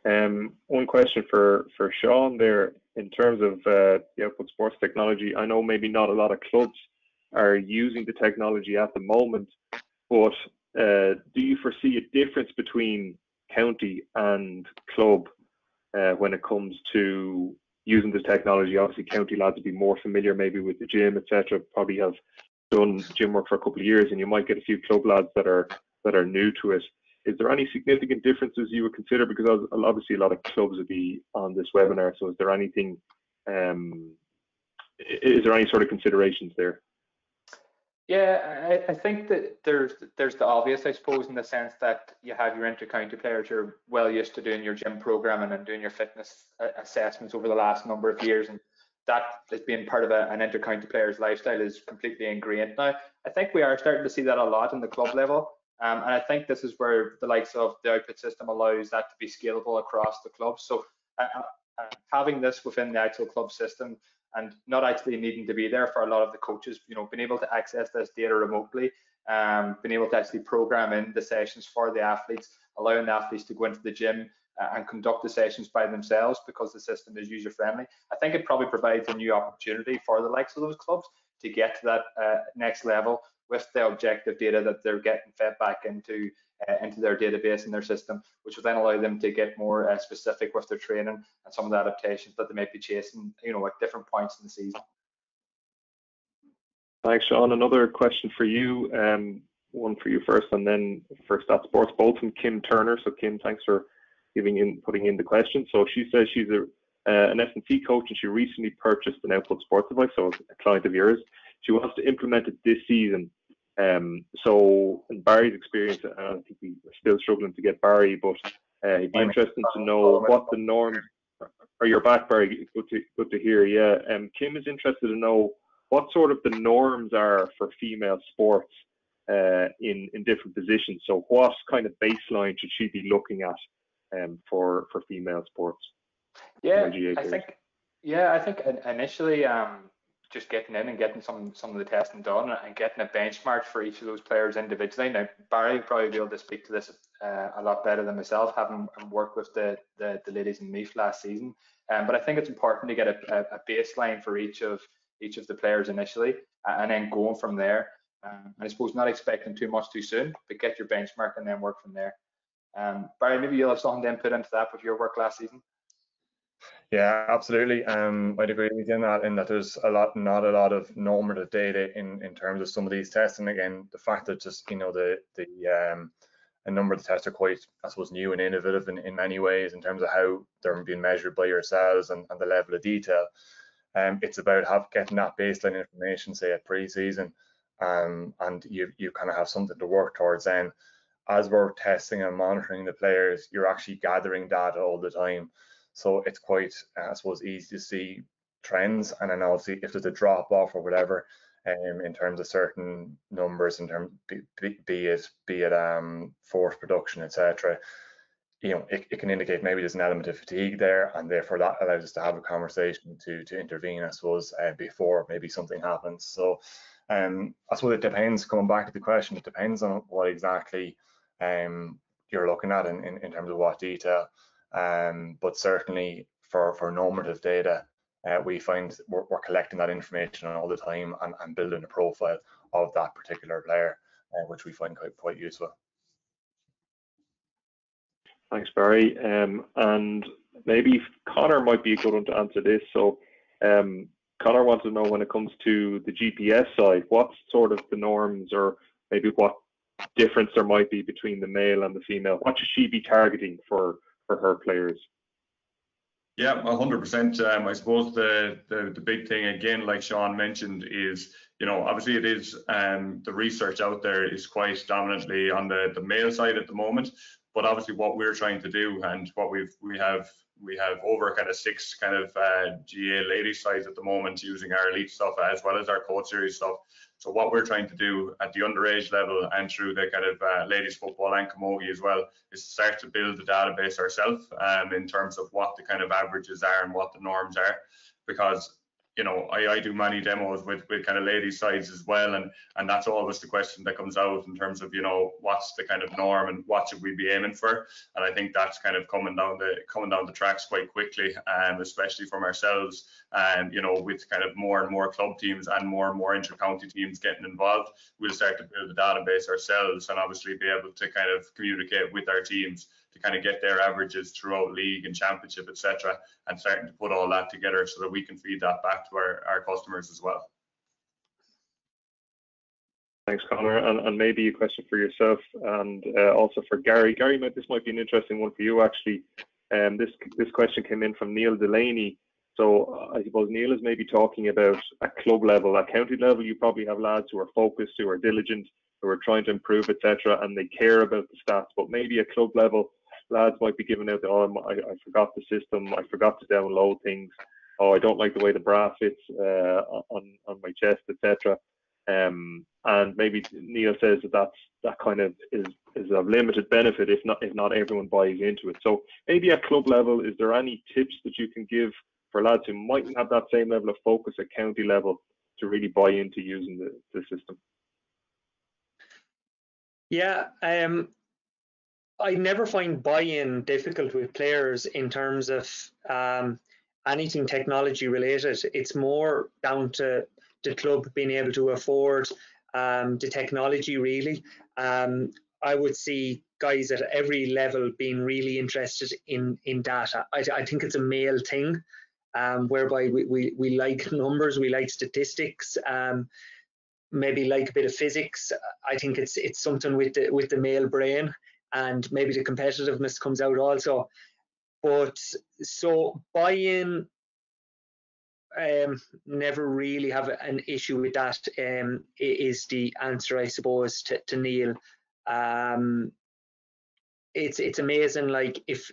One question for Sean there, in terms of the output sports technology. I know maybe not a lot of clubs are using the technology at the moment, but do you foresee a difference between county and club when it comes to using the technology? Obviously, county lads would be more familiar maybe with the gym, etc. Probably have done gym work for a couple of years, and you might get a few club lads that are new to it. Is there any significant differences you would consider? Because obviously a lot of clubs would be on this webinar. So is there anything? Is there any sort of considerations there? Yeah, I think that there's the obvious, I suppose, in the sense that you have your inter-county players who are well used to doing your gym programming and doing your fitness assessments over the last number of years, and that has been part of an inter-county player's lifestyle is completely ingrained now. I think we are starting to see that a lot in the club level, and I think this is where the likes of the output system allows that to be scalable across the club. So having this within the actual club system, and not actually needing to be there for a lot of the coaches, you know, being able to access this data remotely being able to actually program in the sessions for the athletes, allowing the athletes to go into the gym and conduct the sessions by themselves because the system is user friendly. I think it probably provides a new opportunity for the likes of those clubs to get to that next level with the objective data that they're getting fed back into their database and their system, which will then allow them to get more specific with their training and some of the adaptations that they might be chasing, at different points in the season. Thanks, Sean. Another question for you. One for you first, and then for Stat Sports, both from Kim Turner. So Kim, thanks for putting in the question. So she says she's an S&C coach, and she recently purchased an Output Sports device, so a client of yours. She wants to implement it this season. So in Barry's experience, I think we're still struggling to get Barry, but he'd be interested to know what the norms. Or you're back, Barry. Good to hear. Yeah. Kim is interested to know what sort of the norms are for female sports in different positions. So what kind of baseline should she be looking at for female sports? Yeah, I think initially just getting in and getting some of the testing done and getting a benchmark for each of those players individually. Now Barry will probably be able to speak to this a lot better than myself, having worked with the ladies in MIF last season. But I think it's important to get a baseline for each of the players initially, and then going from there. And I suppose not expecting too much too soon, but get your benchmark and then work from there. Barry, maybe you'll have something to input into that with your work last season. Yeah, absolutely. I'd agree with you in that there's not a lot of normative data in terms of some of these tests. And again, the fact that just a number of the tests are quite, I suppose, new and innovative in many ways in terms of how they're being measured by yourselves and the level of detail. It's about getting that baseline information, say at pre-season, and you kind of have something to work towards. Then, as we're testing and monitoring the players, you're actually gathering data all the time. So it's quite, I suppose, easy to see trends, and then obviously if there's a drop off or whatever, in terms of certain numbers, in terms be it force production, etc. It can indicate maybe there's an element of fatigue there, and therefore that allows us to have a conversation to intervene, I suppose, before maybe something happens. So I suppose it depends. Coming back to the question, it depends on what exactly you're looking at in terms of what detail. But certainly for normative data, we find we're collecting that information all the time and building a profile of that particular player, which we find quite useful. Thanks, Barry. And maybe Connor might be a good one to answer this. So Connor wants to know, when it comes to the GPS side, what's sort of the norms, or maybe what difference there might be between the male and the female? What should she be targeting for her players? Yeah, 100%. I suppose the big thing, again, like Sean mentioned, is, obviously it is, the research out there is quite dominantly on the male side at the moment. But obviously what we're trying to do, and what we have over kind of 6 kind of GA ladies sides at the moment, using our elite stuff as well as our coach series stuff. So what we're trying to do at the underage level and through the kind of ladies football and camogie as well is to start to build the database ourselves in terms of what the kind of averages are and what the norms are, because I do many demos with kind of ladies sides as well, and that's always the question that comes out in terms of what's the kind of norm and what should we be aiming for. And I think that's kind of coming down the tracks quite quickly, especially from ourselves, and with kind of more and more club teams and more inter-county teams getting involved, we'll start to build the database ourselves and obviously be able to kind of communicate with our teams to kind of get their averages throughout league and championship, etc., and starting to put all that together so that we can feed that back to our customers as well. Thanks, Connor. And maybe a question for yourself and also for Gary. Gary, this might be an interesting one for you, actually. This question came in from Neil Delaney. So I suppose Neil is maybe talking about at club level. At county level, you probably have lads who are focused, who are diligent, who are trying to improve, etc., and they care about the stats. But maybe at club level, lads might be giving out, I forgot the system, I forgot to download things, I don't like the way the bra fits on my chest, etc. And maybe Neil says that kind of is of limited benefit if not everyone buys into it. So maybe at club level, is there any tips that you can give for lads who mightn't have that same level of focus at county level to really buy into using the system? Yeah, I never find buy-in difficult with players in terms of anything technology related. It's more down to the club being able to afford the technology, really. I would see guys at every level being really interested in data. I think it's a male thing, whereby we like numbers, we like statistics, maybe like a bit of physics. I think it's something with the male brain, and maybe the competitiveness comes out also. But so buy-in, never really have an issue with that, is the answer, I suppose, to Neil. It's amazing, like if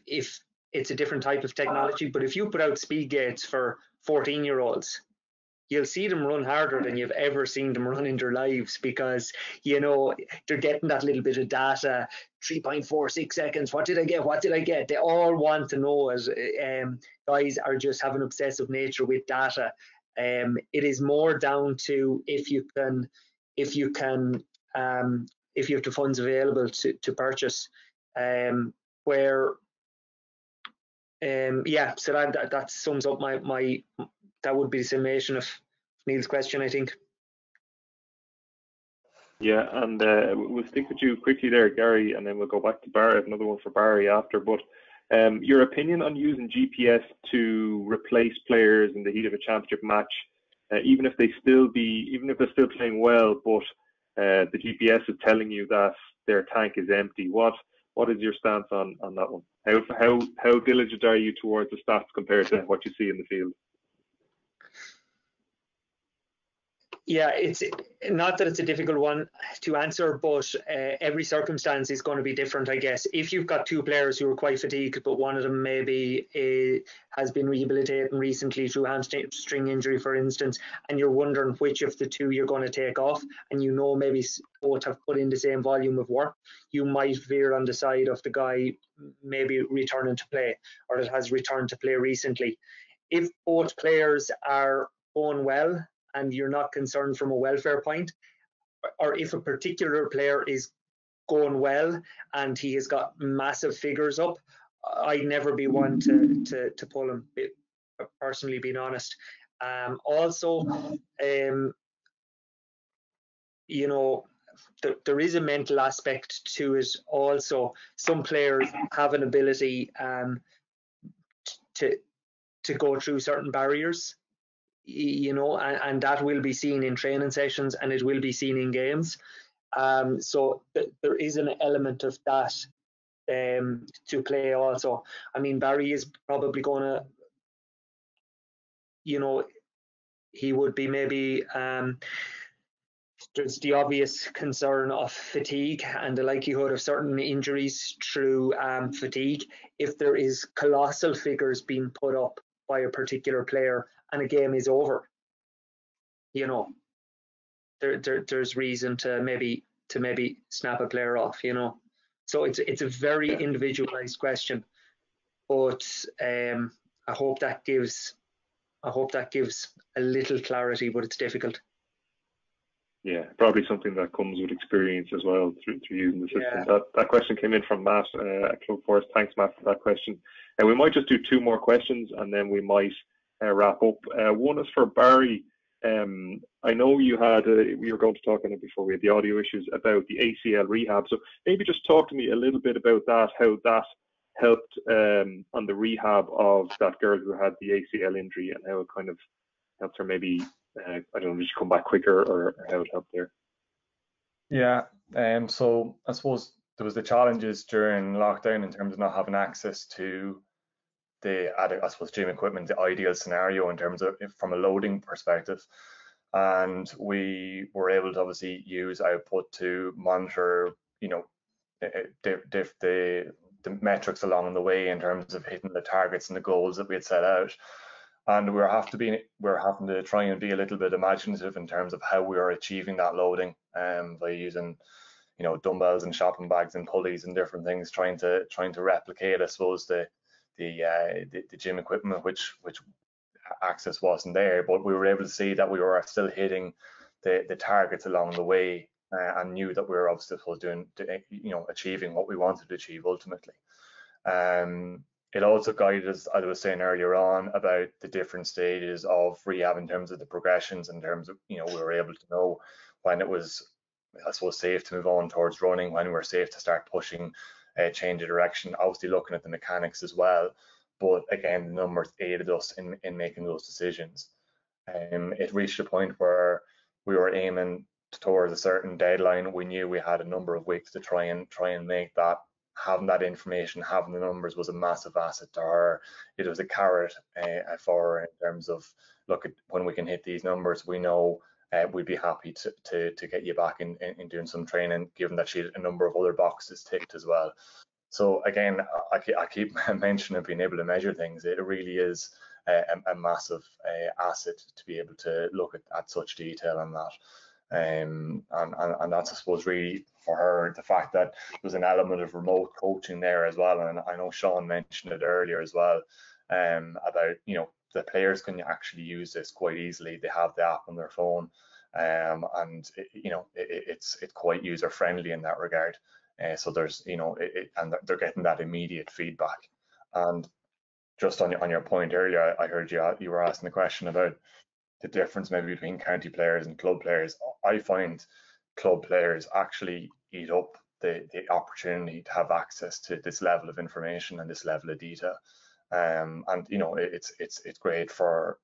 it's a different type of technology, but if you put out speed gates for 14-year-olds, you'll see them run harder than you've ever seen them run in their lives, because they're getting that little bit of data. 3.46 seconds, what did I get? They all want to know it. Guys are just have an obsessive nature with data. It is more down to if you have the funds available to purchase, where yeah, so that sums up my that would be the summation of Neil's question, I think. Yeah, and we'll stick with you quickly there, Gary, and then we'll go back to Barry. I have another one for Barry after. But your opinion on using GPS to replace players in the heat of a championship match, even if they're still playing well, but the GPS is telling you that their tank is empty. What is your stance on that one? How diligent are you towards the stats compared to what you see in the field? Yeah, it's not that it's a difficult one to answer, but every circumstance is going to be different, I guess. If you've got two players who are quite fatigued, but one of them maybe has been rehabilitating recently through hamstring injury, for instance, and you're wondering which of the two you're going to take off, and maybe both have put in the same volume of work, you might veer on the side of the guy maybe returning to play, or that has returned to play recently. If both players are going well, and you're not concerned from a welfare point, or if a particular player is going well and he has got massive figures up, I'd never be one to pull him, personally, being honest. Also, there is a mental aspect to it also. Some players have an ability to go through certain barriers, and that will be seen in training sessions, and it will be seen in games. So there is an element of that to play also. I mean, Barry is probably going to, he would be maybe, there's the obvious concern of fatigue and the likelihood of certain injuries through fatigue. If there is colossal figures being put up by a particular player and a game is over, there's reason to maybe snap a player off, So it's a very individualized question, but I hope that gives a little clarity, but it's difficult. Yeah, probably something that comes with experience as well through using the system. Yeah. That question came in from Matt at Club Force. Thanks, Matt, for that question. And we might just do two more questions and then we might wrap up. One is for Barry. I know we were going to talk on it before we had the audio issues about the Acl Rehab. So maybe just talk to me a little bit about that, how that helped on the rehab of that girl who had the ACL injury, and how it kind of helped her maybe, I don't know, just come back quicker, or how it helped there. Yeah, so I suppose there was the challenges during lockdown in terms of not having access to the, I suppose, gym equipment, the ideal scenario in terms of from a loading perspective. And we were able to obviously use output to monitor, the metrics along the way in terms of hitting the targets and the goals that we had set out. And we're having to try and be a little bit imaginative in terms of how we are achieving that loading, by using, dumbbells and shopping bags and pulleys and different things, trying to replicate, I suppose, the gym equipment, which access wasn't there, but we were able to see that we were still hitting the targets along the way and knew that we were obviously doing, achieving what we wanted to achieve ultimately. It also guided us, as I was saying earlier on, about the different stages of rehab in terms of the progressions, in terms of, we were able to know when it was, I suppose, safe to move on towards running, when we were safe to start pushing, change of direction, obviously looking at the mechanics as well. But again, the numbers aided us in making those decisions. It reached a point where we were aiming towards a certain deadline. We knew we had a number of weeks to try and make that. Having that information, having the numbers was a massive asset to her. It was a carrot for her in terms of, look, when we can hit these numbers, we know we'd be happy to get you back in doing some training, given that she had a number of other boxes ticked as well. So again, I keep mentioning being able to measure things. It really is a massive asset to be able to look at such detail on that. And that's, I suppose, really for her, the fact that there's an element of remote coaching there as well. And I know Sean mentioned it earlier as well, about, the players can actually use this quite easily. They have the app on their phone, and it's quite user friendly in that regard. So there's, and they're getting that immediate feedback. And just on your point earlier, I heard you were asking the question about the difference maybe between county players and club players. I find club players actually eat up the opportunity to have access to this level of information and this level of detail. And it's great for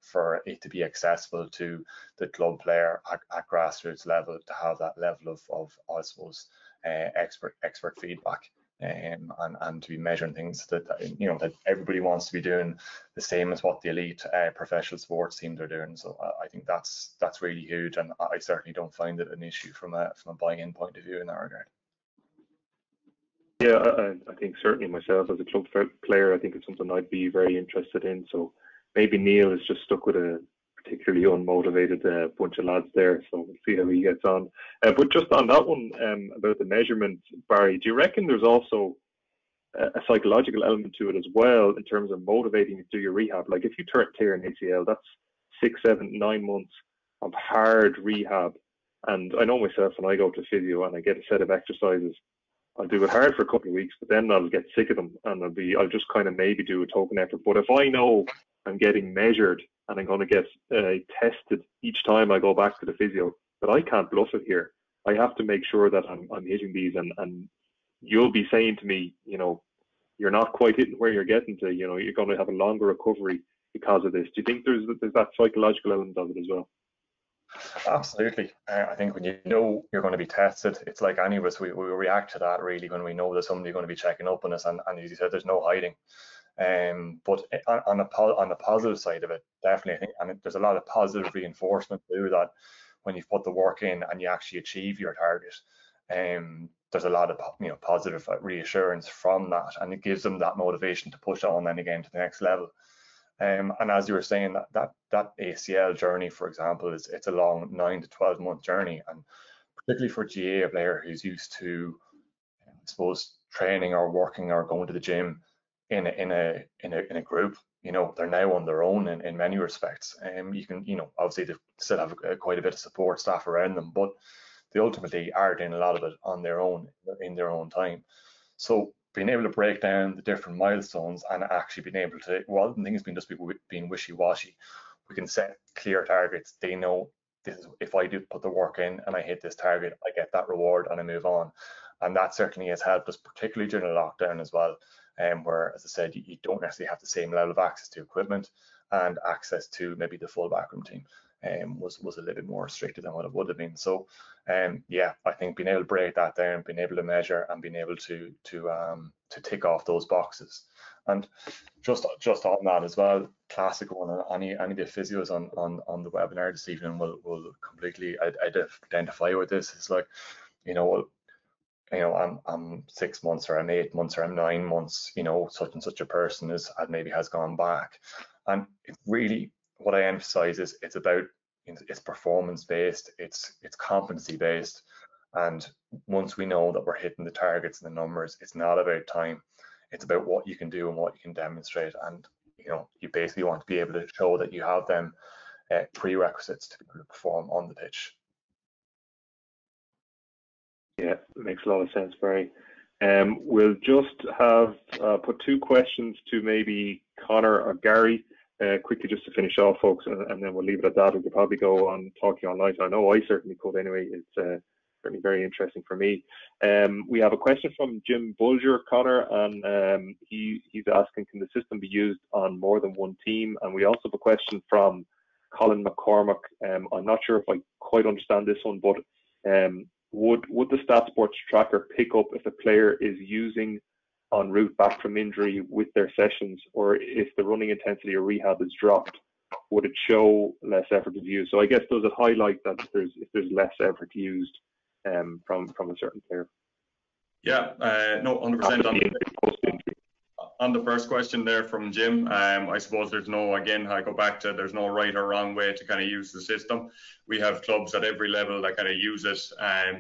it to be accessible to the club player at grassroots level, to have that level of I suppose expert feedback. And to be measuring things that that everybody wants to be doing the same as what the elite professional sports teams are doing. So I think that's really huge, and I certainly don't find it an issue from a buy-in point of view in that regard. Yeah, I think certainly myself as a club player, I think it's something I'd be very interested in. So maybe Neil is just stuck with a particularly unmotivated bunch of lads there, so we'll see how he gets on. But just on that one, about the measurement, Barry, do you reckon there's also a psychological element to it as well in terms of motivating you to do your rehab? Like if you tear an ACL, that's 6, 7, 9 months of hard rehab. And I know myself, when I go to physio and I get a set of exercises, I'll do it hard for a couple of weeks, but then I'll get sick of them and I'll just kind of maybe do a token effort. But if I know I'm getting measured and I'm going to get tested each time I go back to the physio, that I can't bluff it here. I have to make sure that I'm hitting these, and you'll be saying to me, you're not quite hitting where you're getting to, you're going to have a longer recovery because of this. Do you think there's that psychological element of it as well? Absolutely. I think when you know you're going to be tested, it's like any of us, we react to that really when we know that somebody's going to be checking up on us, and as you said, there's no hiding. But on the positive side of it, definitely, I think, and there's a lot of positive reinforcement too, that when you've put the work in and you actually achieve your target, there's a lot of positive reassurance from that, and it gives them that motivation to push on then again to the next level. And as you were saying, that ACL journey, for example, it's a long 9 to 12 month journey, and particularly for a GAA player who's used to, I suppose, training or working or going to the gym in a group, they're now on their own in many respects. You can, obviously they still have quite a bit of support staff around them, but they ultimately are doing a lot of it on their own in their own time. So being able to break down the different milestones and actually being able to, rather than things being wishy-washy, we can set clear targets. They know this is, if I do put the work in and I hit this target, I get that reward and I move on. And that certainly has helped us, particularly during the lockdown as well, where, as I said, you don't necessarily have the same level of access to equipment, and access to maybe the full backroom team was a little bit more restricted than what it would have been. So yeah, I think being able to break that down, being able to measure, and being able to tick off those boxes. And just on that as well, classic one, any of the physios on the webinar this evening will completely identify with this. It's like, I'm 6 months, or I'm 8 months, or I'm 9 months, such and such a person has gone back. And it really, what I emphasize is it's about, it's performance based, it's competency based. And once we know that we're hitting the targets and the numbers, it's not about time, it's about what you can do and what you can demonstrate. And you basically want to be able to show that you have them prerequisites to be able to perform on the pitch. Makes a lot of sense, Barry. We'll just have put two questions to maybe Connor or Gary quickly just to finish off, folks, and then we'll leave it at that. We could probably go on talking all night. I know I certainly could anyway. It's certainly very interesting for me. We have a question from Jim Bulger, Connor, and he's asking, can the system be used on more than one team? And we also have a question from Colin McCormack. I'm not sure if I quite understand this one, but would the StatSports tracker pick up if a player is using en route back from injury with their sessions, or if the running intensity or rehab is dropped, would it show less effort is used? So I guess, does it highlight that if there's less effort used from a certain player? Yeah, no, 100%. On the first question there from Jim, I suppose there's no, again, I go back to, there's no right or wrong way to kind of use the system. We have clubs at every level that kind of use it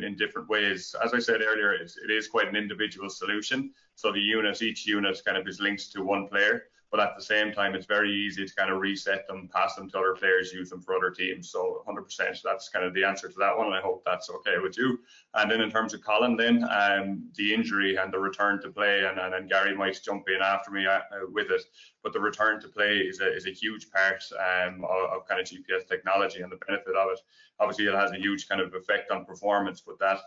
in different ways. As I said earlier, it is quite an individual solution. So each unit kind of is linked to one player, but at the same time, it's very easy to kind of reset them, pass them to other players, use them for other teams. So 100%, that's kind of the answer to that one, and I hope that's okay with you. And then in terms of Colin, then the injury and the return to play, and Gary might jump in after me with it, but the return to play is a huge part of kind of GPS technology and the benefit of it. Obviously, it has a huge kind of effect on performance, but that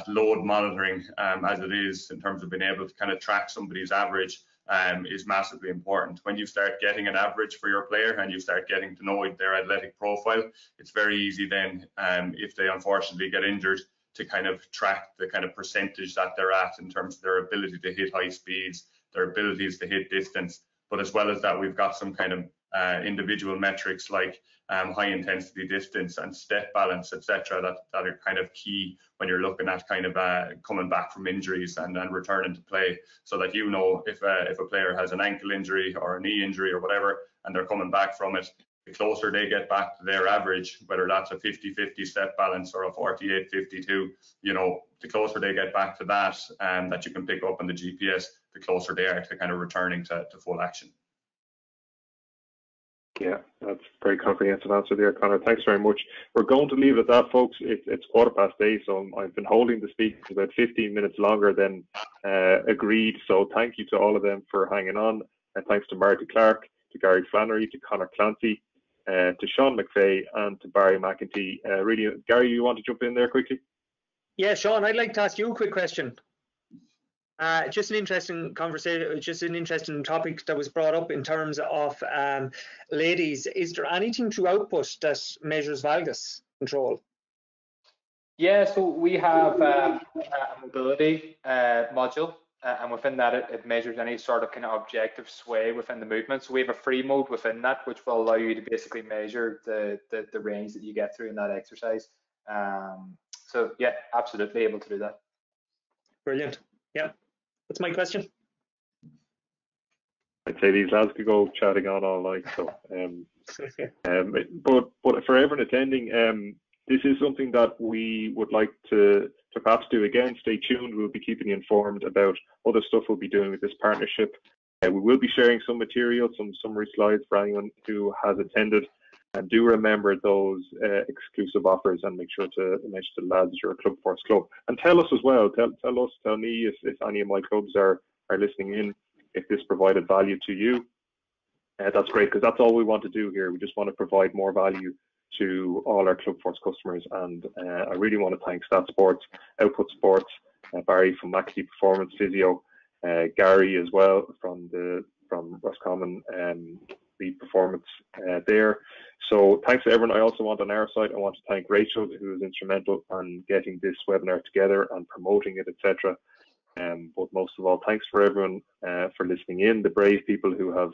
load monitoring, as it is in terms of being able to kind of track somebody's average, is massively important. When you start getting an average for your player and you start getting to know their athletic profile, it's very easy then, if they unfortunately get injured, to kind of track the kind of percentage that they're at in terms of their ability to hit high speeds, their abilities to hit distance. But as well as that, we've got some kind of individual metrics like high intensity distance and step balance, etc., that are kind of key when you're looking at kind of coming back from injuries and returning to play, so that you know if a player has an ankle injury or a knee injury or whatever and they're coming back from it, the closer they get back to their average, whether that's a 50-50 step balance or a 48-52, you know, the closer they get back to that, that you can pick up on the GPS, the closer they are to kind of returning to full action. Yeah, that's a very comprehensive answer there, Connor. Thanks very much. We're going to leave it at that, folks. It's 8:15, so I've been holding the speakers about 15 minutes longer than agreed. So thank you to all of them for hanging on. And thanks to Marty Clarke, to Gary Flannery, to Connor Clancy, to Sean McVeigh, and to Barry McEntee. Really, Gary, you want to jump in there quickly? Yeah, Sean, I'd like to ask you a quick question. Just an interesting conversation, just an interesting topic that was brought up in terms of ladies. Is there anything through output that measures valgus control? Yeah, so we have a mobility module, and within that it measures any sort of kind of objective sway within the movement. So we have a free mode within that, which will allow you to basically measure the range that you get through in that exercise. So yeah, absolutely able to do that. Brilliant. Yeah. That's my question. I'd say these lads could go chatting on all night. So, but for everyone attending, this is something that we would like to perhaps do again. Stay tuned. We'll be keeping you informed about other stuff we'll be doing with this partnership. We will be sharing some material, some summary slides for anyone who has attended. And do remember those exclusive offers, and make sure to mention to the lads you're a Club Force club. And tell us as well, tell me if any of my clubs are listening in, if this provided value to you. That's great, because that's all we want to do here. We just want to provide more value to all our Club Force customers. And I really want to thank StatSports, Output Sports, Barry from McEntee Performance Physio, Gary as well from Roscommon Lead Performance there. So thanks to everyone. I also want on our side, I want to thank Rachel, who was instrumental on getting this webinar together and promoting it, etc. But most of all, thanks for everyone for listening in, the brave people who have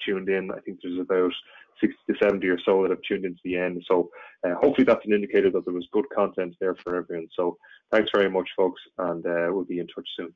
tuned in. I think there's about 60 to 70 or so that have tuned into the end. So hopefully that's an indicator that there was good content there for everyone. So thanks very much, folks, and we'll be in touch soon.